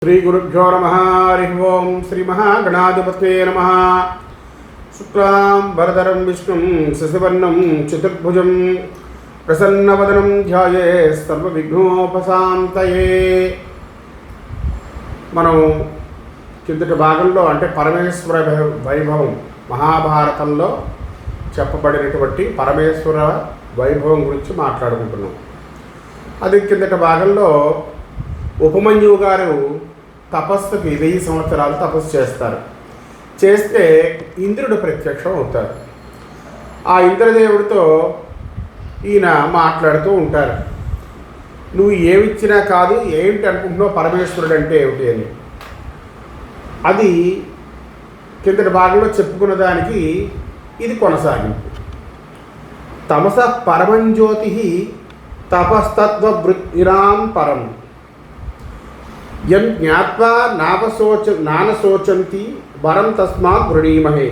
శ్రీ గురుభ్యో నమః. హరి ఓం. శ్రీ మహాగణాధిపతే నమః. శుక్లాం వరదరం విష్ణుం శశివర్ణం చతుర్భుజం ప్రసన్నవదనం ధ్యాయేత్ సర్వవిఘ్నోపశాంతయే. మనం కిందటి భాగంలో అంటే పరమేశ్వర వైభవం మహాభారతంలో చెప్పబడినటువంటి పరమేశ్వర వైభవం గురించి మాట్లాడుకుంటున్నాం. అది కిందటి భాగంలో ఉపమన్యువు గారు తపస్సుకి 1000 సంవత్సరాలు తపస్సు చేస్తారు. చేస్తే ఇంద్రుడు ప్రత్యక్షం అవుతారు. ఆ ఇంద్రదేవుడితో ఈయన మాట్లాడుతూ ఉంటారు. నువ్వు ఏమిచ్చినా కాదు, ఏమిటి అనుకుంటున్నావు, పరమేశ్వరుడు అంటే ఏమిటి అని. అది కిందటి భాగంలో చెప్పుకున్న దానికి ఇది కొనసాగింపు. తమస పరమంజ్యోతి తపస్తత్వవృత్తిరాం పరం యం జ్ఞాత్వా నానశోచంతి వరం తస్మాత్ వృణీమహే.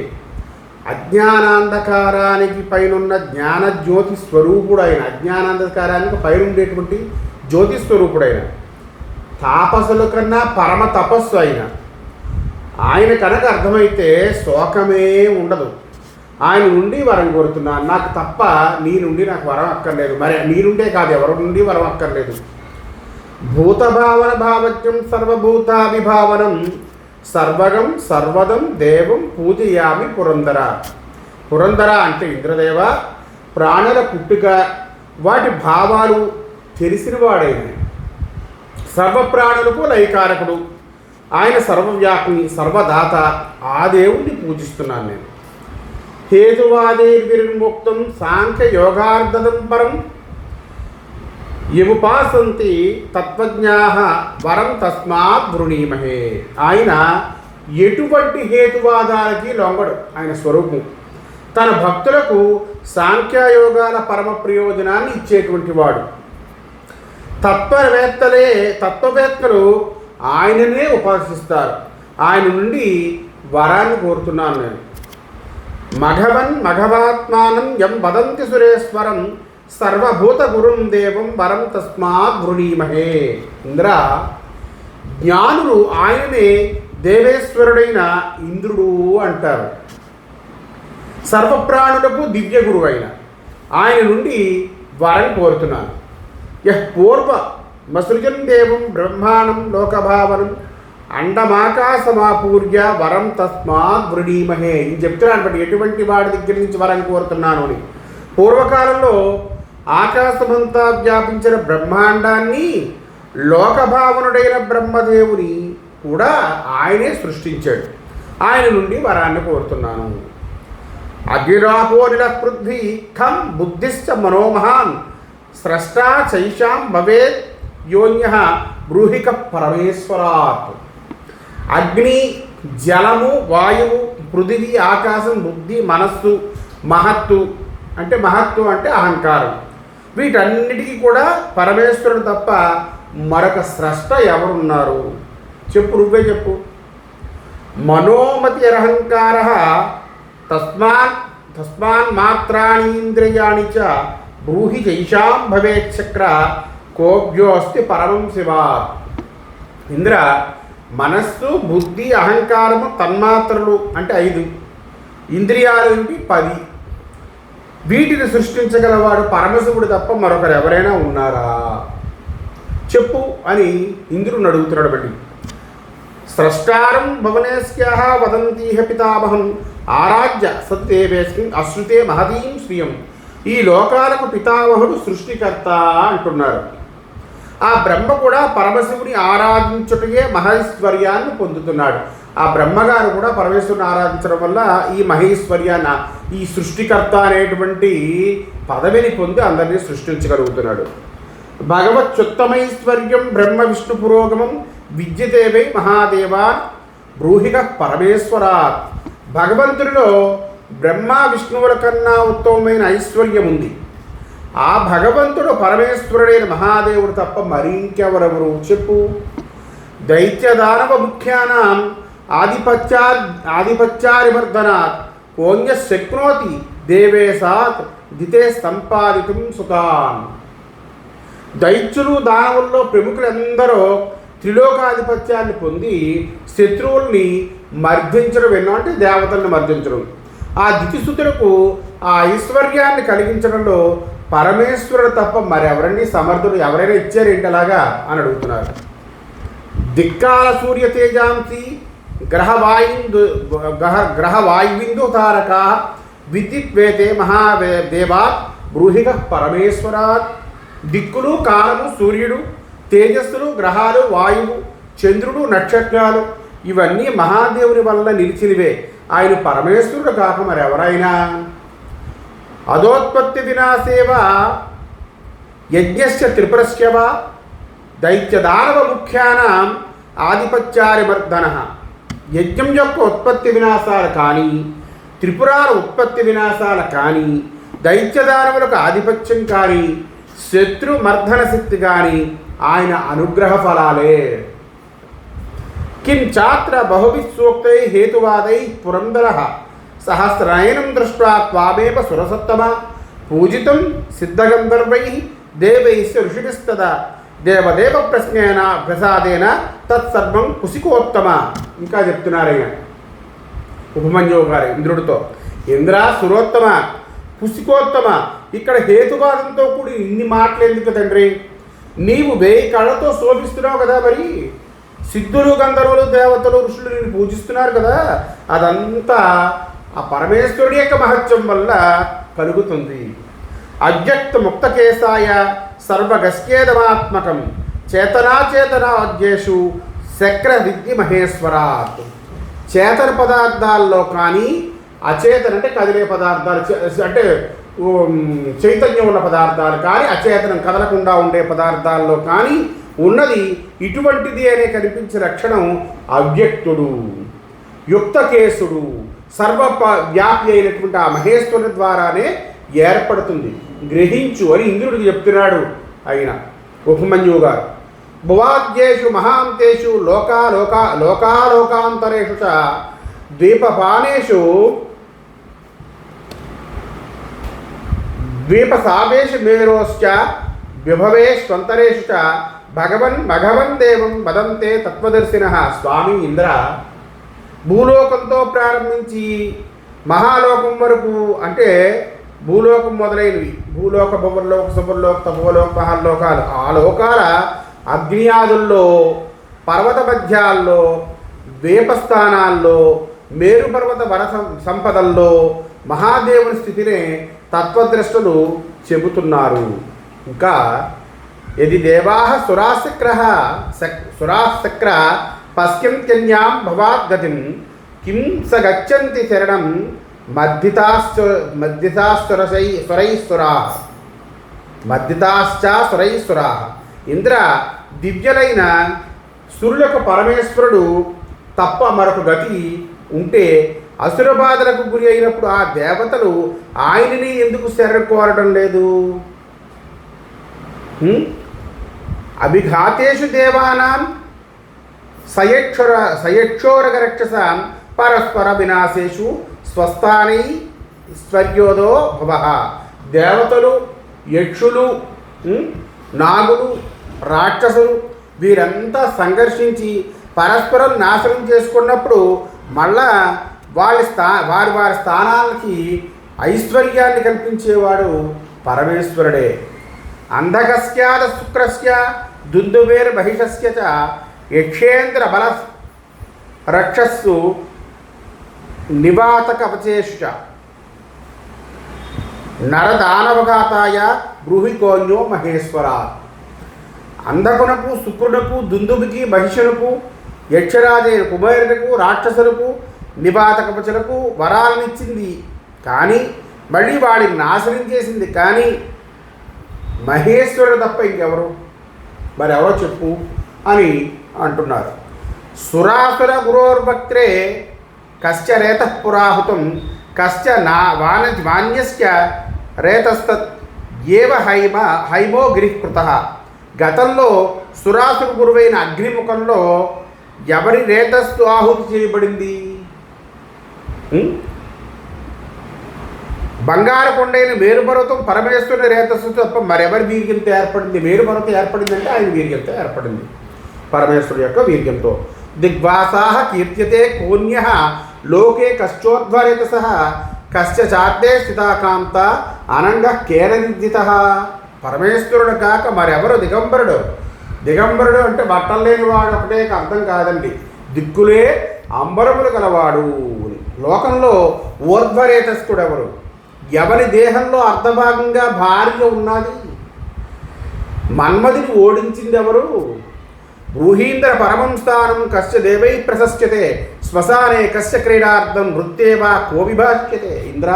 అజ్ఞానాంధకారానికి పైనున్న జ్ఞానజ్యోతి స్వరూపుడైన, అజ్ఞానాంధకారానికి పైనుండేటువంటి జ్యోతి స్వరూపుడైన, తాపసుల కన్నా పరమ తపస్సు అయిన ఆయన కనుక అర్థమైతే శోకమే ఉండదు. ఆయన నుండి వరం కోరుతున్నాను, నాకు తప్ప నీ నుండి నాకు వరం అక్కర్లేదు. మరి నీ నుండే కాదు, ఎవరి నుండి వరం అక్కర్లేదు. భూతభావన భావజ్ఞం సర్వభూతాభిభావనం సర్వగం సర్వదం దేవం పూజయామి పురందర. పురందర అంటే ఇంద్రదేవ, ప్రాణుల పుట్టుక వాటి భావాలు తెలిసినవాడైన, సర్వప్రాణులకు లయకారకుడు ఆయన, సర్వవ్యాపిని సర్వదాత, ఆ దేవుణ్ణి పూజిస్తున్నాను నేను. హేతువాదేర్విర్ముక్తం సాంఖ్య యోగార్ధదం పరం యముపాసంతి తత్వజ్ఞాః వరం తస్మాత్ వృణీమహే. ఆయన ఎటువంటి హేతువాదాలకి లొంగడు. ఆయన స్వరూపం తన భక్తులకు సాంఖ్యయోగాల పరమ ప్రయోజనాన్ని ఇచ్చేటువంటి వాడు. తత్వవేత్తలు ఆయననే ఉపాసిస్తారు. ఆయన నుండి వరాన్ని కోరుతున్నాను నేను. మఘవాత్మానం యం వదంతి సురేశ్వరం సర్వభూత గురుం దేవం వరం తస్మాత్ వృణీమహే. ఇంద్ర, జ్ఞానులు ఆయననే దేవేశ్వరుడైన ఇంద్రుడు అంటారు. సర్వప్రాణులకు దివ్య గురువు అయిన ఆయన నుండి వరం కోరుతున్నాను. యః పూర్వ మసృజన్ దేవం బ్రహ్మాండం లోకభావనం అండమాకాశమాపూర్య వరం తస్మాత్ వృణీమహే. ఇది చెప్తున్నాను బట్టి ఎటువంటి వాడి దగ్గర నుంచి వరం కోరుతున్నాను అని. పూర్వకాలంలో ఆకాశమంతా వ్యాపించిన బ్రహ్మాండాన్ని లోకభావనుడైన బ్రహ్మదేవుని కూడా ఆయనే సృష్టించాడు. ఆయన నుండి వరాన్ని కోరుతున్నాను. అగ్నిరాపో నిలపృథ్వీ ఖం బుద్ధిశ్చ మనోమహాన్ స్రష్టా చైషాం భవేత్ యోన్యః బ్రూహిక పరమేశ్వరాత్. అగ్ని, జలము, వాయువు, పృథివీ, ఆకాశం, బుద్ధి, మనస్సు, మహత్తు అంటే అహంకారం, వీటన్నిటికీ కూడా పరమేశ్వరుడు తప్ప మరొక స్రష్ట ఎవరున్నారు? చెప్పు, నువ్వే చెప్పు. మనోమతి అహంకార తస్మాన్ మాత్రాణీంద్రియాణి చ బ్రూహి జైషాం భవేచ్చక్ర కోభ్యోస్తి పరమం శివాత్. ఇంద్ర, మనస్సు, బుద్ధి, అహంకారము, తన్మాత్రలు అంటే 5, ఇంద్రియాలు 10. వీటిని సృష్టించగలవాడు పరమశివుడు తప్ప మరొకరు ఎవరైనా ఉన్నారా? చెప్పు అని ఇంద్రుని అడుగుతున్నాడు. బట్టి స్రష్టారం భవనేస్యాః వదంతీహ పితామహం ఆరాధ్య సత్యేవేస్మిన్ అశ్రుతే మహదీం శ్రియం. ఈ లోకాలకు పితామహుడు సృష్టికర్త అంటున్నారు. ఆ బ్రహ్మ కూడా పరమశివుని ఆరాధించుటయే మహైశ్వర్యాన్ని పొందుతున్నాడు. ఆ బ్రహ్మగారు కూడా పరమేశ్వరుని ఆరాధించడం వల్ల ఈ మహేశ్వర్యాన్ని, ఈ సృష్టికర్త అనేటువంటి పదవిని పొంది అందరినీ సృష్టించగలుగుతున్నాడు. భగవచ్యుత్తమైశ్వర్యం బ్రహ్మ విష్ణు పురోగమం విద్యతే వై మహాదేవాన్ బ్రూహిక పరమేశ్వరాత్. భగవంతుడిలో బ్రహ్మ విష్ణువుల కన్నా ఉత్తమమైన ఐశ్వర్యం ఉంది. ఆ భగవంతుడు పరమేశ్వరుడైన మహాదేవుడు తప్ప మరి ఇంకెవరెవరు? చెప్పు. దైత్యదానవ ముఖ్యానాం ఆధిపత్యారివర్ధనాత్ కోన్య శక్నోతి దేవేశాత్ దితే సంపాదితుం సుతాన్. దైత్యులు దానవుల్లో ప్రముఖులందరూ త్రిలోకాధిపత్యాన్ని పొంది శత్రువుల్ని మర్దించడం ఎన్నో, అంటే దేవతల్ని మర్దించడం. ఆ దితిసుతులకు ఆ ఐశ్వర్యాన్ని కలిగించడంలో పరమేశ్వరుడు తప్ప మరెవరండి సమర్థుడు? ఎవరైనా ఇచ్చారేంటి అలాగా అని అడుగుతున్నారు. దిక్కాల సూర్య తేజాంసి గ్రహవాయువిందు తారక విద్యుత్వేతే మహాదేవాత్ బ్రూహిక పరమేశ్వరాత్. దిక్కులు, కాలము, సూర్యుడు, తేజస్సులు, గ్రహాలు, వాయువు, చంద్రుడు, నక్షత్రాలు ఇవన్నీ మహాదేవుని వల్ల నిలిచినవే. ఆయన పరమేశ్వరుడు కాక మరెవరైనా? అధోత్పత్తి వినాశేవ యజ్ఞస్య త్రిపురస్యవ దైత్యదానవ ముఖ్యానాం ఆధిపత్యారిమర్దన. యజ్ఞం యొక్క ఉత్పత్తి వినాశాలు కానీ, త్రిపురాల ఉత్పత్తి వినాశాలు కానీ, దైత్యదానవులకు ఆధిపత్యం కానీ, శత్రు మర్దన శక్తి కానీ ఆయన అనుగ్రహ ఫలాలే. కిం చాత్ర బహువిస్సూక్తై హేతువాదై పురందర సహస్రనయనం దృష్ట్వా త్వామేవ సురసత్తమ పూజితం సిద్ధగంధర్వై దేవైశ్చ ఋషిభిస్తదా దేవదేవ ప్రశ్నేన ప్రసాదేన తత్సర్వం కుశికోత్తమ. ఇంకా చెప్తున్నారయ్య ఉపమన్యువు గారు ఇంద్రుడితో, ఇంద్ర సురోత్తమ, కుశికోత్తమ. ఇక్కడ హేతువాదంతో కూడి ఇన్ని మాటలు ఎందుకు తండ్రి? నీవు 1000 కళ్ళతో శోభిస్తున్నావు కదా, మరి సిద్ధులు, గంధర్వులు, దేవతలు, ఋషులు నిన్ను పూజిస్తున్నారు కదా, అదంతా ఆ పరమేశ్వరుడి యొక్క మహత్యం వల్ల కలుగుతుంది. అవ్యక్త ముక్తకేశాయ సర్వగస్యేదమాత్మకం చేతనాచేతనాద్యేషు శక్ర విద్య మహేశ్వరాత్. చేతన పదార్థాల్లో కానీ, అచేతన అంటే కదిలే పదార్థాలు, అంటే చైతన్యం ఉన్న పదార్థాలు కానీ, అచేతనం కదలకుండా ఉండే పదార్థాల్లో కానీ ఉన్నది ఇటువంటిది అనే కనిపించే లక్షణం అవ్యక్తుడు, యుక్తకేశుడు, సర్వవ్యాపి అయినటువంటి ఆ మహేశ్వరుని ద్వారానే ఏర్పడుతుంది. గ్రహించు అని ఇంద్రుడికి చెప్తున్నాడు ఆయన ఉపమన్యువు గారు. భువాద్యేషు మహాంతేషు లోకాలోకాంతరేషు చ ద్వీపపానేషు ద్వీపసావేషు మేరోశ్చ విభవేష్వంతరేషు చ భగవన్ దేవం వదంతే తత్వదర్శిన. స్వామి ఇంద్ర, భూలోకంతో ప్రారంభించి మహాలోకం వరకు, అంటే భూలోకం మొదలైనవి, భూలోక, భువర్లోక, శుభర్లోక, తపోలోక, మహాలోకాలు, ఆ లోకాల అగ్నియాదుల్లో, పర్వత మధ్యాల్లో, ద్వీపస్థానాల్లో, మేరు పర్వత వన సంపదల్లో మహాదేవుని స్థితినే తత్వద్రష్టలు చెబుతున్నారు. ఇంకా యది దేవాః సురాశక్ర పశ్యంత్యన్యాం భవాద్గతిం కిం స గచ్చంతి శరణం మద్దితాశ్చరైసురాః. ఇంద్ర, దివ్యులైన సురులకు పరమేశ్వరుడు తప్ప మరొక గతి ఉంటే అసుర బాధలకు గురి అయినప్పుడు ఆ దేవతలు ఆయనని ఎందుకు శరణు కోరడం లేదు? అభిఘాతేషు దేవానాం సయక్షోరగరక్షసాం పరస్పర వినాశేషు స్వస్థానై స్వర్యోదో భవః. దేవతలు, యక్షులు, నాగులు, రాక్షసులు వీరంతా సంఘర్షించి పరస్పరం నాశనం చేసుకున్నప్పుడు మళ్ళా వారి స్థానాలకి ఐశ్వర్యాన్ని కల్పించేవాడు పరమేశ్వరుడే. అంధకస్యాద శుక్రస్య దుందువేర్ బహిషస్య చ యక్షేంద్ర బల రక్షస్సు నివాతకవచేషు చ నరదానవఘాతాయ బ్రూహికోన్యో మహేశ్వరాత్. అంధకునకు, శుక్రునకు, దుందుబికి, మహిషునకు, యక్షరాజైన కుబేరునకు, రాక్షసులకు, నివాతకవచులకు వరాలనిచ్చింది కానీ మళ్ళీ వాడిని నాశనం చేసింది కానీ మహేశ్వరుడు తప్ప ఇంకెవరు? మరి ఎవరో చెప్పు అని అంటున్నారు. సురాసుర గురోర్భక్త్రే కశ్చ రేతః పురాహుతం కశ్చ వాన్యస్య రేతస్తత్ ఏవ హైమో గిరికృతః. గతంలో సురాసుర గురువైన అగ్నిముఖంలో ఎవరి రేతస్సు ఆహుతి చేయబడింది? బంగారు కొండైన మేరుపర్వతం పరమేశ్వరుని రేతస్సు తప్ప మరెవరి వీర్యంతో ఏర్పడింది? మేరుపర్వతం ఏర్పడిందంటే ఆయన వీర్యంతో ఏర్పడింది. పరమేశ్వరుడు యొక్క వీర్యంతో. దిగ్వాసాః కీర్త్యతే కోన్యః లోకే కశ్చోద్వరేత సహ కశ్చ చార్దే స్థితాకాంత అనంగ కేన నిర్జితః. పరమేశ్వరుడు కాక మరెవరు దిగంబరుడు? దిగంబరుడు అంటే బట్టలు లేనివాడు ఒకటే అర్థం కాదండి, దిక్కులే అంబరములు గలవాడు. లోకంలో ఊర్ధ్వరేతస్థుడు ఎవరు? ఎవరి దేహంలో అర్ధభాగంగా భార్య ఉన్నది? మన్మధుని ఓడించింది ఎవరు? బ్రూహీంద్ర పరమం స్థానం కశ్చ దేవై ప్రశస్యతే శ్మశానే కశ్చ క్రీడార్థం నృత్యేవా కో విభాష్యతే. ఇంద్ర,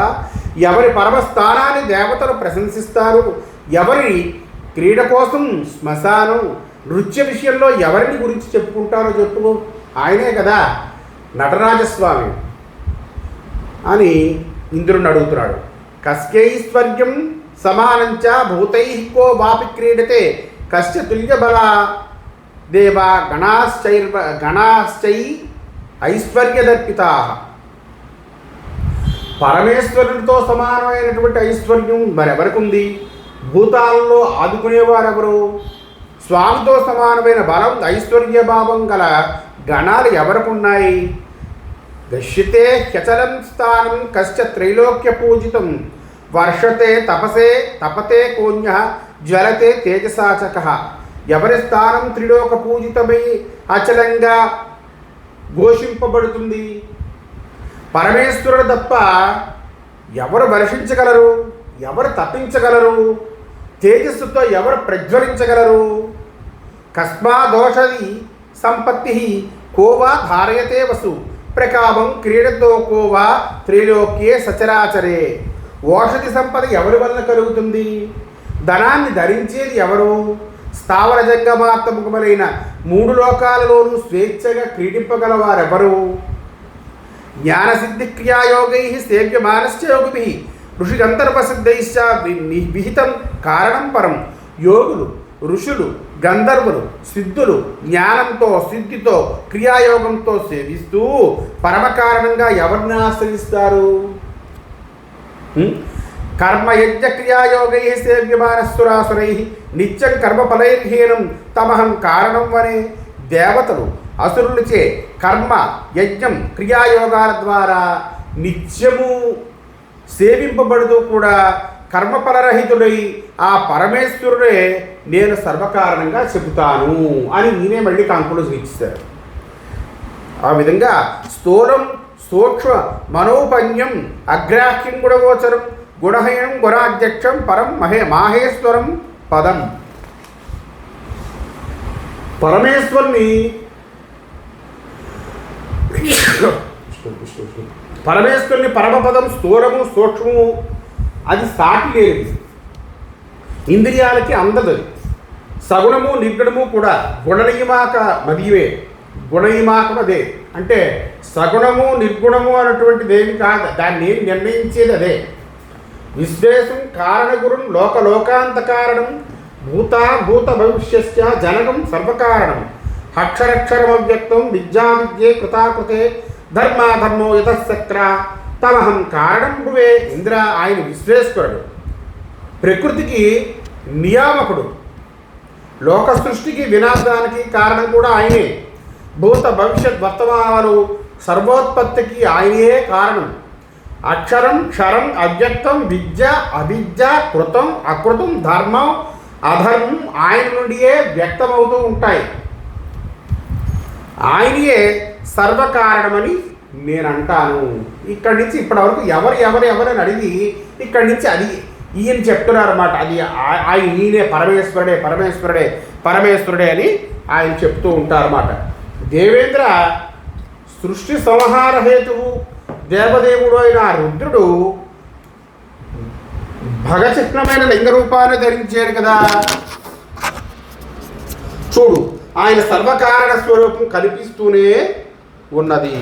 ఎవరి పరమస్థానాన్ని దేవతలు ప్రశంసిస్తారు? ఎవరి క్రీడ కోసం శ్మశానం, నృత్య విషయంలో ఎవరిని గురించి చెప్పుకుంటారో చెప్పుకో. ఆయనే కదా నటరాజస్వామి అని ఇంద్రుడిని అడుగుతున్నాడు. కస్కైశ్వర్యం సమానంచ భూతై కో వాపి క్రీడతే కశ్చ తుల్యబల దేవా గణాశ్చై ఐశ్వర్యదర్పితా. పరమేశ్వరునితో సమానమైనటువంటి ఐశ్వర్యం మరెవరికి ఉంది? భూతాలలో ఆదుకునేవారెవరు? స్వామితో సమానమైన బలం, ఐశ్వర్యభావం గల గణాలు ఎవరికున్నాయి? గశ్యతే హ్యచలం స్థానం కశ్చ త్రైలోక్య పూజితం వర్షతే తపతే కోన్య జ్వలతే తేజసాచక. ఎవరి స్థానం త్రిలోక పూజితమై అచలంగా ఘోషింపబడుతుంది? పరమేశ్వరుడు తప్ప ఎవరు వర్షించగలరు? ఎవరు తప్పించగలరు? తేజస్సుతో ఎవరు ప్రజ్వలించగలరు? కస్మాదోషది సంపత్తి కోవా ధారయతే వసు ప్రకామం క్రీడతో కోవా త్రిలోక్యే సచరాచరే. ఓషధి సంపద ఎవరి వల్ల కలుగుతుంది? ధనాన్ని ధరించేది ఎవరు? స్థావర జంగమాత్మకములైన మూడు లోకాలలోనూ స్వేచ్ఛగా క్రీడింపగలవారెవరు? జ్ఞానసిద్ధి క్రియాయోగై సేవ్యమానశ్చ యోగిభి ఋషిగంధర్వసిద్ధైశ్చ విహితం కారణం పరం. యోగులు, ఋషులు, గంధర్వులు, సిద్ధులు జ్ఞానంతో, సిద్ధితో, క్రియాయోగంతో సేవిస్తూ పరమకారణంగా ఎవరిని ఆశ్రయిస్తారు? కర్మయజ్ఞ క్రియాయోగై సేవ్యమానసురాసురై నిత్యం కర్మఫలైర్హీనం తమహం కారణం వనే. దేవతలు అసురులచే కర్మ, యజ్ఞం, క్రియాయోగాల ద్వారా నిత్యము సేవింపబడుతూ కూడా కర్మఫలరహితుడై ఆ పరమేశ్వరుడే నేను సర్వకారణంగా చెబుతాను అని నేనే మళ్ళీ కంక్లూజన్ ఇచ్చారు. ఆ విధంగా స్థూలం సూక్ష్మ మనోపన్యం అగ్రాహ్యం గుణగోచరం గుణహీనం గుణాధ్యక్షం పరం మాహేశ్వరం పదం. పరమేశ్వరుని పరమపదం స్థూలము సూక్ష్మము అది సాటి లేనిది, ఇంద్రియాలకి అందదు. సగుణము నిర్గుణము కూడా గుణనియమాక మదివే, గుణనియమాకం అదే. అంటే సగుణము నిర్గుణము అన్నటువంటిది ఏమి కాదు, దాన్ని నిర్ణయించేది అదే. విశ్లేషం కారణగురుం లోకాంత కారణం భూత భవిష్యశ్చ జనకం సర్వకారణం అక్షరక్షరమవ్యక్తం విద్యే కృతాకృతే ధర్మాధర్మో యతశక్ర తమహం కారణం భువే. ఇంద్ర, ఆయన విశ్లేషకుడు, ప్రకృతికి నియామకుడు, లోక సృష్టికి వినాశానికి కారణం కూడా ఆయనే. భూత భవిష్యత్ వర్తమానాలు సర్వోత్పత్తికి ఆయనే కారణం. అక్షరం క్షరం అవ్యక్తం విద్య అవిద్య కృతం అకృతం ధర్మం అధర్మం ఆయన నుండియే వ్యక్తమవుతూ ఉంటాయి. ఆయనయే సర్వకారణమని నేను అంటాను. ఇక్కడి నుంచి ఇప్పటి వరకు ఎవరని అడిగి ఇక్కడి నుంచి అది ఈయన చెప్తున్నారు అన్నమాట. అది ఆయన ఈయనే పరమేశ్వరుడే అని ఆయన చెప్తూ ఉంటారన్నమాట. దేవేంద్ర సృష్టి సంహార హేతువు దేవదేవుడు అయిన రుద్రుడు భగచిహ్నమైన లింగ రూపాన్ని ధరించాడు కదా. చూడు, ఆయన సర్వకారణ స్వరూపం కనిపిస్తూనే ఉన్నది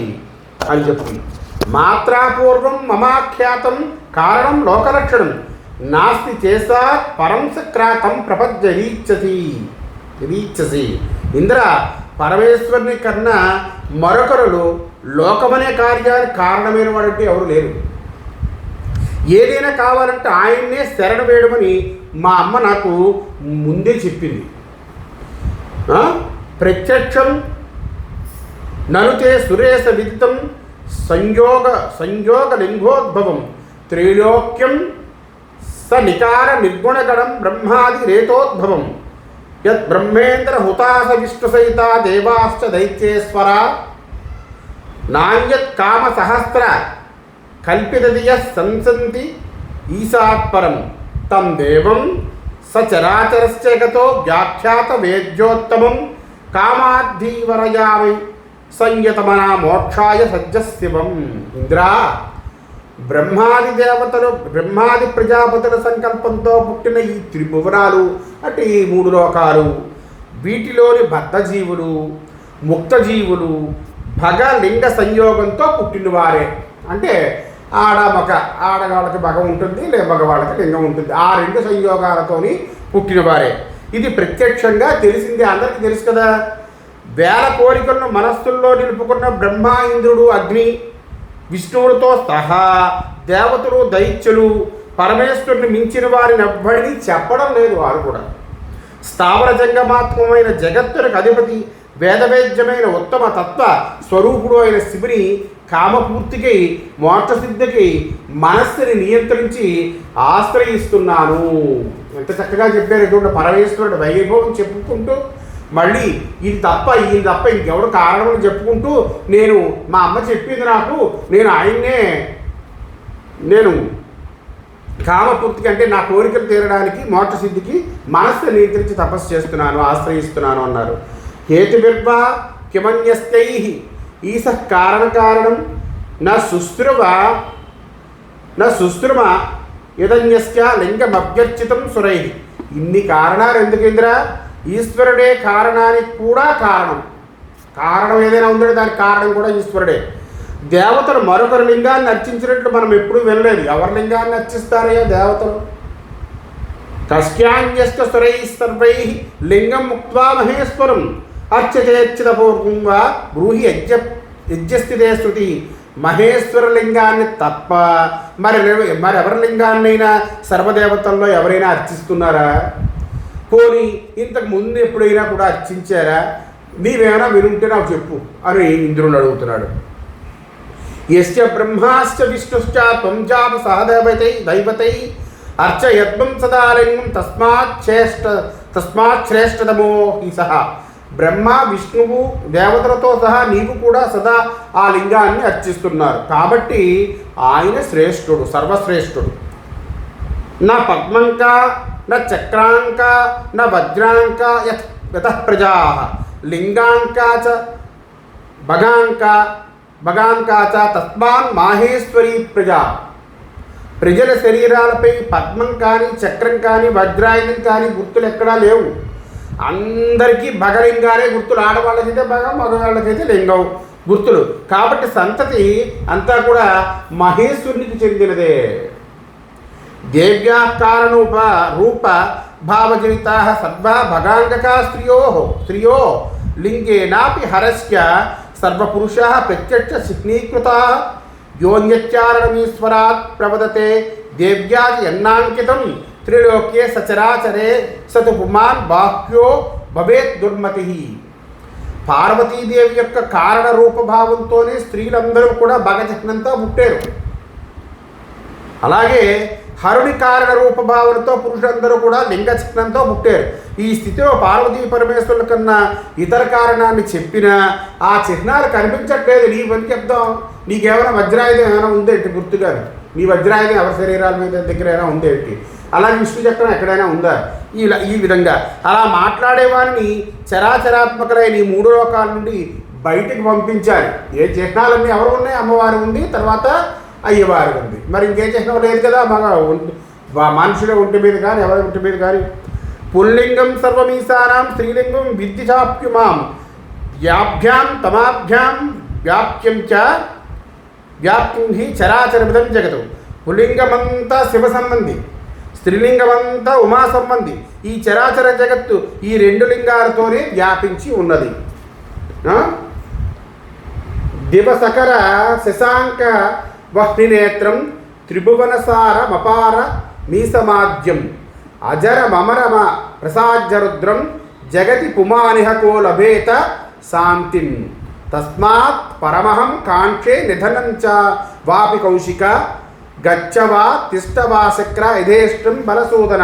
అని చెప్తుంది. మాత్రాపూర్వం మమాఖ్యాతం కారణం లోకలక్షణం నాస్తి చేసా పరం సక్రాతం ప్రపంచీచ్చసి. ఇంద్ర, పరమేశ్వరుని కన్నా మరొకరు లోకమనే కార్యానికి కారణమైన వాడంటే ఎవరు లేరు. ఏదైనా కావాలంటే ఆయన్నే శరణ వేయడమని మా అమ్మ నాకు ముందే చెప్పింది. ప్రత్యక్షం ననుతే సురేశ విదితం సంయోగ లింగోద్భవం త్రైలోక్యం స నికార నిర్గుణగణం బ్రహ్మాది రేతోద్భవం యత్ బ్రహ్మేంద్ర హుతాస విష్ణుసహిత దేవాశ్చ దైత్యేశ్వర నాణ్యత్ కామ సహస్ర కల్పితదియ సంసంతి ఈశాత్పరం తం దేవం సచరాచరశ్చగతో వ్యాఖ్యాత వేద్యోత్తమం కామాద్ధీవరయామి సంయతమన మోక్షాయ సజ్జశివం. ఇంద్రా, బ్రహ్మాది ప్రజాపతుల సంకల్పంతో పుట్టిన ఈ త్రిభువనాలు అంటే ఈ 3 లోకాలు, వీటిలోని బద్ధజీవులు, ముక్తజీవులు భగలింగ సంయోగంతో పుట్టినవారే. అంటే ఆడవాళ్ళకి భగ ఉంటుంది, మగవాళ్ళకి లింగం ఉంటుంది. ఆ 2 సంయోగాలతోని పుట్టినవారే. ఇది ప్రత్యక్షంగా తెలిసిందే, అందరికీ తెలుసు కదా. వేల కోరికలను మనస్సుల్లో నిలుపుకున్న బ్రహ్మ, ఇంద్రుడు, అగ్ని, విష్ణువులతో సహా దేవతలు, దైత్యులు పరమేశ్వరుని మించిన వారిని ఎవ్వడిని చెప్పడం లేదు. వారు కూడా స్థావర జంగమాత్మమైన జగత్తులకు అధిపతి, వేదవేద్యమైన ఉత్తమ తత్వ స్వరూపుడు అయిన శివుని కామపూర్తికి, మోక్షసిద్ధికి మనస్సుని నియంత్రించి ఆశ్రయిస్తున్నాను. ఎంత చక్కగా చెప్పారు. ఇటువంటి పరమేశ్వరుడు వైభవం చెప్పుకుంటూ మళ్ళీ ఇది తప్ప ఇంకెవడు కారణం చెప్పుకుంటూ మా అమ్మ చెప్పింది నేను ఆయన్నే కామపూర్తికి అంటే నా కోరికలు తీరడానికి, మోక్షసిద్ధికి మనస్సు నియంత్రించి తపస్సు చేస్తున్నాను, ఆశ్రయిస్తున్నాను అన్నారు. హేతుభిర్వా కిమన్యస్తై ఈశ కారణం నా సుశ్రుమ యదన్యస్య లింగమభ్యర్చితం సురై. ఇన్ని కారణాలు ఎందుకేంద్రా? ఈశ్వరుడే కారణానికి కూడా కారణం ఏదైనా ఉందంటే దానికి కారణం కూడా ఈశ్వరుడే. దేవతలు మరొకరి లింగాన్ని అర్చించినట్లు మనం ఎప్పుడూ వినలేదు. ఎవరి లింగాన్ని అర్చిస్తారయ్యా దేవతలు? కస్యాన్యస్త సురై సర్వై లింగం ముక్త్వా మహేశ్వరం అర్చచేర్చితపూర్వం వా బ్రూహి యజ్ఞస్థితే శృతి. మహేశ్వర లింగాన్ని తప్ప మరెవరి లింగాన్నైనా సర్వదేవతల్లో ఎవరైనా అర్చిస్తున్నారా? పోనీ ఇంతకు ముందు ఎప్పుడైనా కూడా అర్చించారా? నీవేమైనా వినుంటే నాకు చెప్పు అని ఇంద్రుడు అడుగుతున్నాడు. యస్య బ్రహ్మాశ్చ విష్ణుశ్చ త్వం జాప సహదైవతై అర్చయద్వం సదా లింగం తస్మాత్ శ్రేష్టతమో హి సహ. బ్రహ్మ, విష్ణువు, దేవతలతో సహా నీవు కూడా సదా ఆ లింగాన్ని అర్చిస్తున్నారు. కాబట్టి ఆయన శ్రేష్ఠుడు, సర్వశ్రేష్ఠుడు. నా పద్మంక న చక్రాంక న వజ్రాంక యతః ప్రజా లింగాంకా చ భగాంకా చ తస్మాన్ మాహేశ్వరీ ప్రజా. ప్రజల శరీరాలపై పద్మం కానీ, చక్రం కానీ, వజ్రాయుధం కానీ గుర్తులు ఎక్కడా లేవు. అందరికీ భగలింగాలే గుర్తులు. ఆడవాళ్ళకైతే భగం, మగవాళ్ళకైతే లింగం గుర్తులు. కాబట్టి సంతతి అంతా కూడా మహేశ్వరునికి చెందినదే. దేవ్యా రూప భావజనితా సర్వా భగాంగకా స్త్రియో లింగేనాపి హరస్య సర్వపురుష ప్రత్యక్ష చిహ్నీకృత యోన్యచ్చారణమీశ్వరాత్ ప్రవదతే దేవ్యాది అన్నాంకితం త్రిలోక్యే సచరాచరే సతు పుమాన్ బాహ్యో భవేత్ దుర్మతి. పార్వతీదేవి యొక్క కారణ రూపభావంతోనే స్త్రీలందరూ కూడా భగచిహ్నంతో పుట్టారు. అలాగే హరుని కారణ రూపభావనతో పురుషులందరూ కూడా లింగ చిహ్నంతో పుట్టారు. ఈ స్థితిలో పార్వతీ పరమేశ్వరుల కన్నా ఇతర కారణాన్ని చెప్పినా ఆ చిహ్నాలు కనిపించట్లేదు. నీ పని చెప్దాం, నీకేమైనా వజ్రాయుధం ఏమైనా ఉందేంటి గుర్తుగా? నీ వజ్రాయుధం ఎవరి శరీరాల మీద దగ్గర అయినా ఉందేంటి? అలాగే విష్ణు చక్రం ఎక్కడైనా ఉందా? ఈ విధంగా అలా మాట్లాడేవారిని చరాచరాత్మకలైన ఈ 3 లోకాల నుండి బయటికి పంపించాలి. ఏ చిహ్నాలన్నీ ఎవరు ఉన్నాయి? అమ్మవారు ఉంది, తర్వాత అయ్యవారు ఉంది. మరి ఇంకే చిహ్నం లేదు కదా. మనుషుల ఒంటి మీద కానీ, ఎవరి ఒంటి మీద కానీ. పుల్లింగం సర్వమీశానాం స్త్రీలింగం విద్య చాప్యుమాం వ్యాభ్యాం తమాభ్యాం వ్యాప్యం హి చరాచరమిదం జగతు. పుల్లింగమంతా శివ సంబంధి, స్త్రీలింగమంతా ఉమా సంబంధి. ఈ చరాచర జగత్తు ఈ 2 లింగాలతోనే వ్యాపించి ఉన్నది. దివసకర శశాంక వహ్నినేత్రం త్రిభువనసారమపార మీసమాద్యం అజర మమరమ ప్రసాజ్యరుద్రం జగతి పుమానిహ కో లభేత శాంతిం తస్మాత్ పరమహం కాంక్షే నిధనంచ వాపి కౌశిక గచ్చవా తిష్టవా శక్ర యథేష్టం బలశోధన.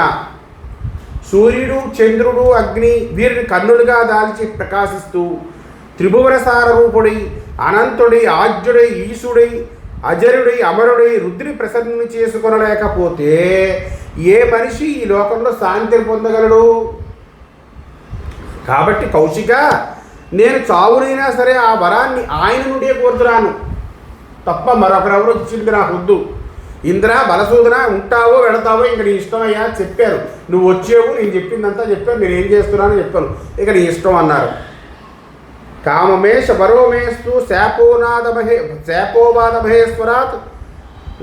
సూర్యుడు చంద్రుడు అగ్ని వీరిని కన్నులుగా దాల్చి ప్రకాశిస్తూ త్రిభువనసార రూపుడై అనంతుడై ఆజ్యుడై ఈశుడై అజరుడై అమరుడై రుద్రి ప్రసన్నుని చేసుకొనలేకపోతే ఏ మనిషి ఈ లోకంలో శాంతిని పొందగలడు? కాబట్టి కౌశిక, నేను చావునైనా సరే ఆ వరాన్ని ఆయన నుండే కోరుతున్నాను తప్ప మరొకరెవరు ఇచ్చింది నాకు వద్దు. ఇంద్ర బలశోధన ఉంటావో వెళతావో ఇంక నీ ఇష్టమయ్యా చెప్పారు. నువ్వు వచ్చేవు, నేను చెప్పిందంతా చెప్పాను, నేను ఏం చేస్తున్నానో చెప్పాను, ఇక నీ ఇష్టం అన్నారు. కామమేష వరోమేస్తు శాపోవాదమహేశ్వరాత్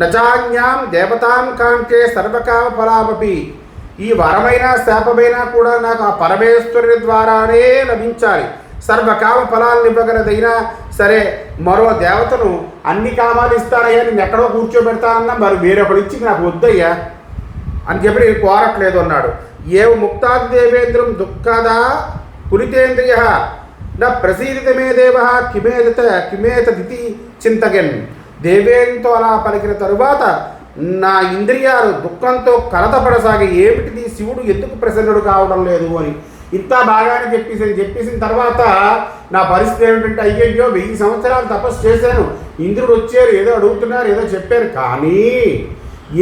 నచాజ్ఞాం దేవతాం కాంక్షే సర్వకామ ఫలామపి. ఈ వరమైన శాపమైనా కూడా నాకు ఆ పరమేశ్వరుని ద్వారానే లభించాలి. సర్వకామ ఫలాలను ఇవ్వగలదైనా సరే మరో దేవతను అన్ని కామాలు ఇస్తానయ్యా, నేను ఎక్కడో కూర్చోబెడతానన్నా మరి వేరొకడు ఇచ్చి నాకు వద్దయ్యా అని చెప్పి నేను కోరట్లేదు అన్నాడు. ఏవ ముక్తాది దేవేంద్రం దుఃఖదా పులితేంద్రియ నా ప్రసీదితమే దేవ కిమేతదితి చింతగన్. దేవేంతో అలా పలికిన తరువాత నా ఇంద్రియాలు దుఃఖంతో కలతపడసాగి ఏమిటిది శివుడు ఎందుకు ప్రసన్నుడు కావడం లేదు అని ఇంత బాగానే చెప్పేసిన తర్వాత నా పరిస్థితి ఏమిటంటే అయ్యయ్యో 1000 సంవత్సరాలు తపస్సు చేశాను, ఇంద్రుడు వచ్చారు, ఏదో అడుగుతున్నారు, ఏదో చెప్పారు, కానీ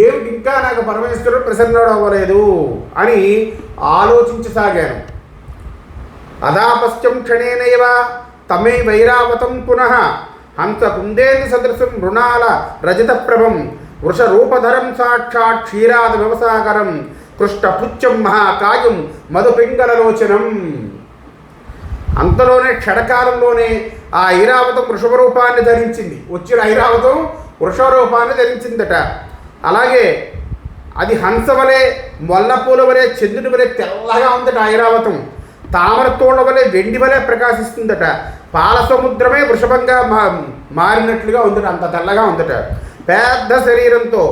ఏమిటి ఇంకా నాకు పరమేశ్వరుడు ప్రసన్నుడు అవ్వలేదు అని ఆలోచించసాగాను. అదాపశ్చం క్షణేనైవ తమే వైరావతం పునః హంస కుందేందు సదృశం మృణాల రజత ప్రభం వృషరూపధరం సాక్షాత్ క్షీరాద వ్యవసాగరం కృష్ణపుచ్చం మహాకాయం మధుపింగళలోచనం. అంతలోనే క్షణకాలంలోనే ఆ ఐరావతం వృషభ రూపాన్ని ధరించింది. వచ్చిన ఐరావతం వృషభ రూపాన్ని ధరించిందట. అలాగే అది హంస వలె, మొల్లపూల వలె, చంద్రుడి వలె తెల్లగా ఉందట ఐరావతం. తామరతోళ్ల వలె, వెండి వలె ప్రకాశిస్తుందట. పాల సముద్రమే వృషభంగా మారినట్లుగా ఉందట, అంత తెల్లగా ఉందట. పెద్ద శరీరంతో,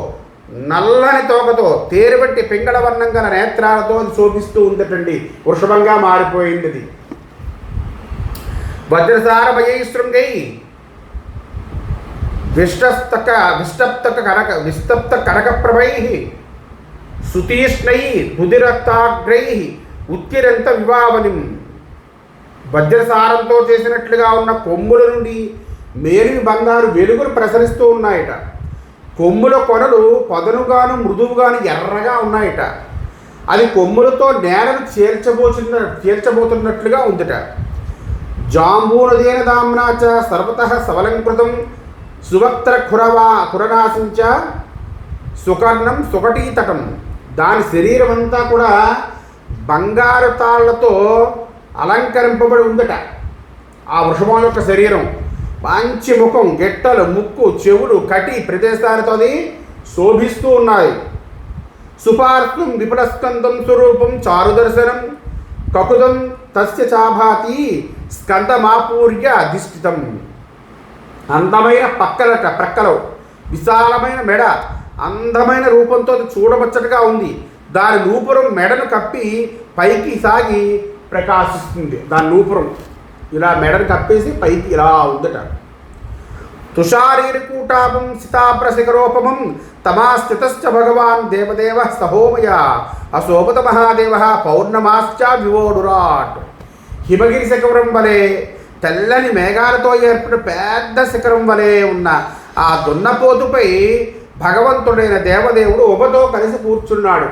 నల్లని తోకతో, తేరుబట్టి పింగళ వర్ణం గల నేత్రాలతో శోభిస్తూ ఉందటండి. వృషభంగా మారిపోయింది అది. వజ్రసారమయై శృంగై విస్తప్త కనకప్రభై సుతీష్ణై రుధిరక్తాగ్రై ఉత్తిరంత వివావనిం. వజ్రసారంతో చేసినట్లుగా ఉన్న కొమ్ముల నుండి మేలిమి బంగారు వెలుగులు ప్రసరిస్తూ ఉన్నాయట. కొమ్ముల కొనలు పదనుగాను మృదువుగాను ఎర్రగా ఉన్నాయట. అది కొమ్ములతో నేలను చేర్చబోతున్నట్లుగా ఉందట. జాంబూనదేన దామ్నాచ సర్వతః సవలంకృతం సువక్త్ర ఖురనాశించ సుకర్ణం సుకటీతటం. దాని శరీరం అంతా కూడా బంగారు తాళ్లతో అలంకరింపబడి ఉందట. ఆ వృషభం యొక్క శరీరం మంచి ముఖం, గిట్టలు, ముక్కు, చెవులు, కటి ప్రదేశాలతో అది శోభిస్తూ ఉన్నాయి. సుపార్శ్వం విపులస్కందం స్వరూపం చారుదర్శనం కకుదం తస్య చాభాతి స్కందమాపూర్య అధిష్ఠితం. అందమైన ప్రక్కలు, విశాలమైన మెడ, అందమైన రూపంతో చూడముచ్చటగా ఉంది. దాని నూపురం మెడను కప్పి పైకి సాగి ప్రకాశిస్తుంది. దాని నూపురం ఇలా మెడను కప్పేసి పైకి ఇలా ఉందట. తుషారీరకూటాపం సితాప్రశిఖరోపమం తమాస్థితశ్చ భగవాన్ దేవదేవ సహోమయ అశోభత మహాదేవ పౌర్ణమాశ్చ వివోడురాట్. హిమగిరి శిఖరం వలె, తెల్లని మేఘాలతో ఏర్పడిన పెద్ద శిఖరం వలె ఉన్న ఆ దున్నపోతుపై భగవంతుడైన దేవదేవుడు ఉభతో కలిసి కూర్చున్నాడు.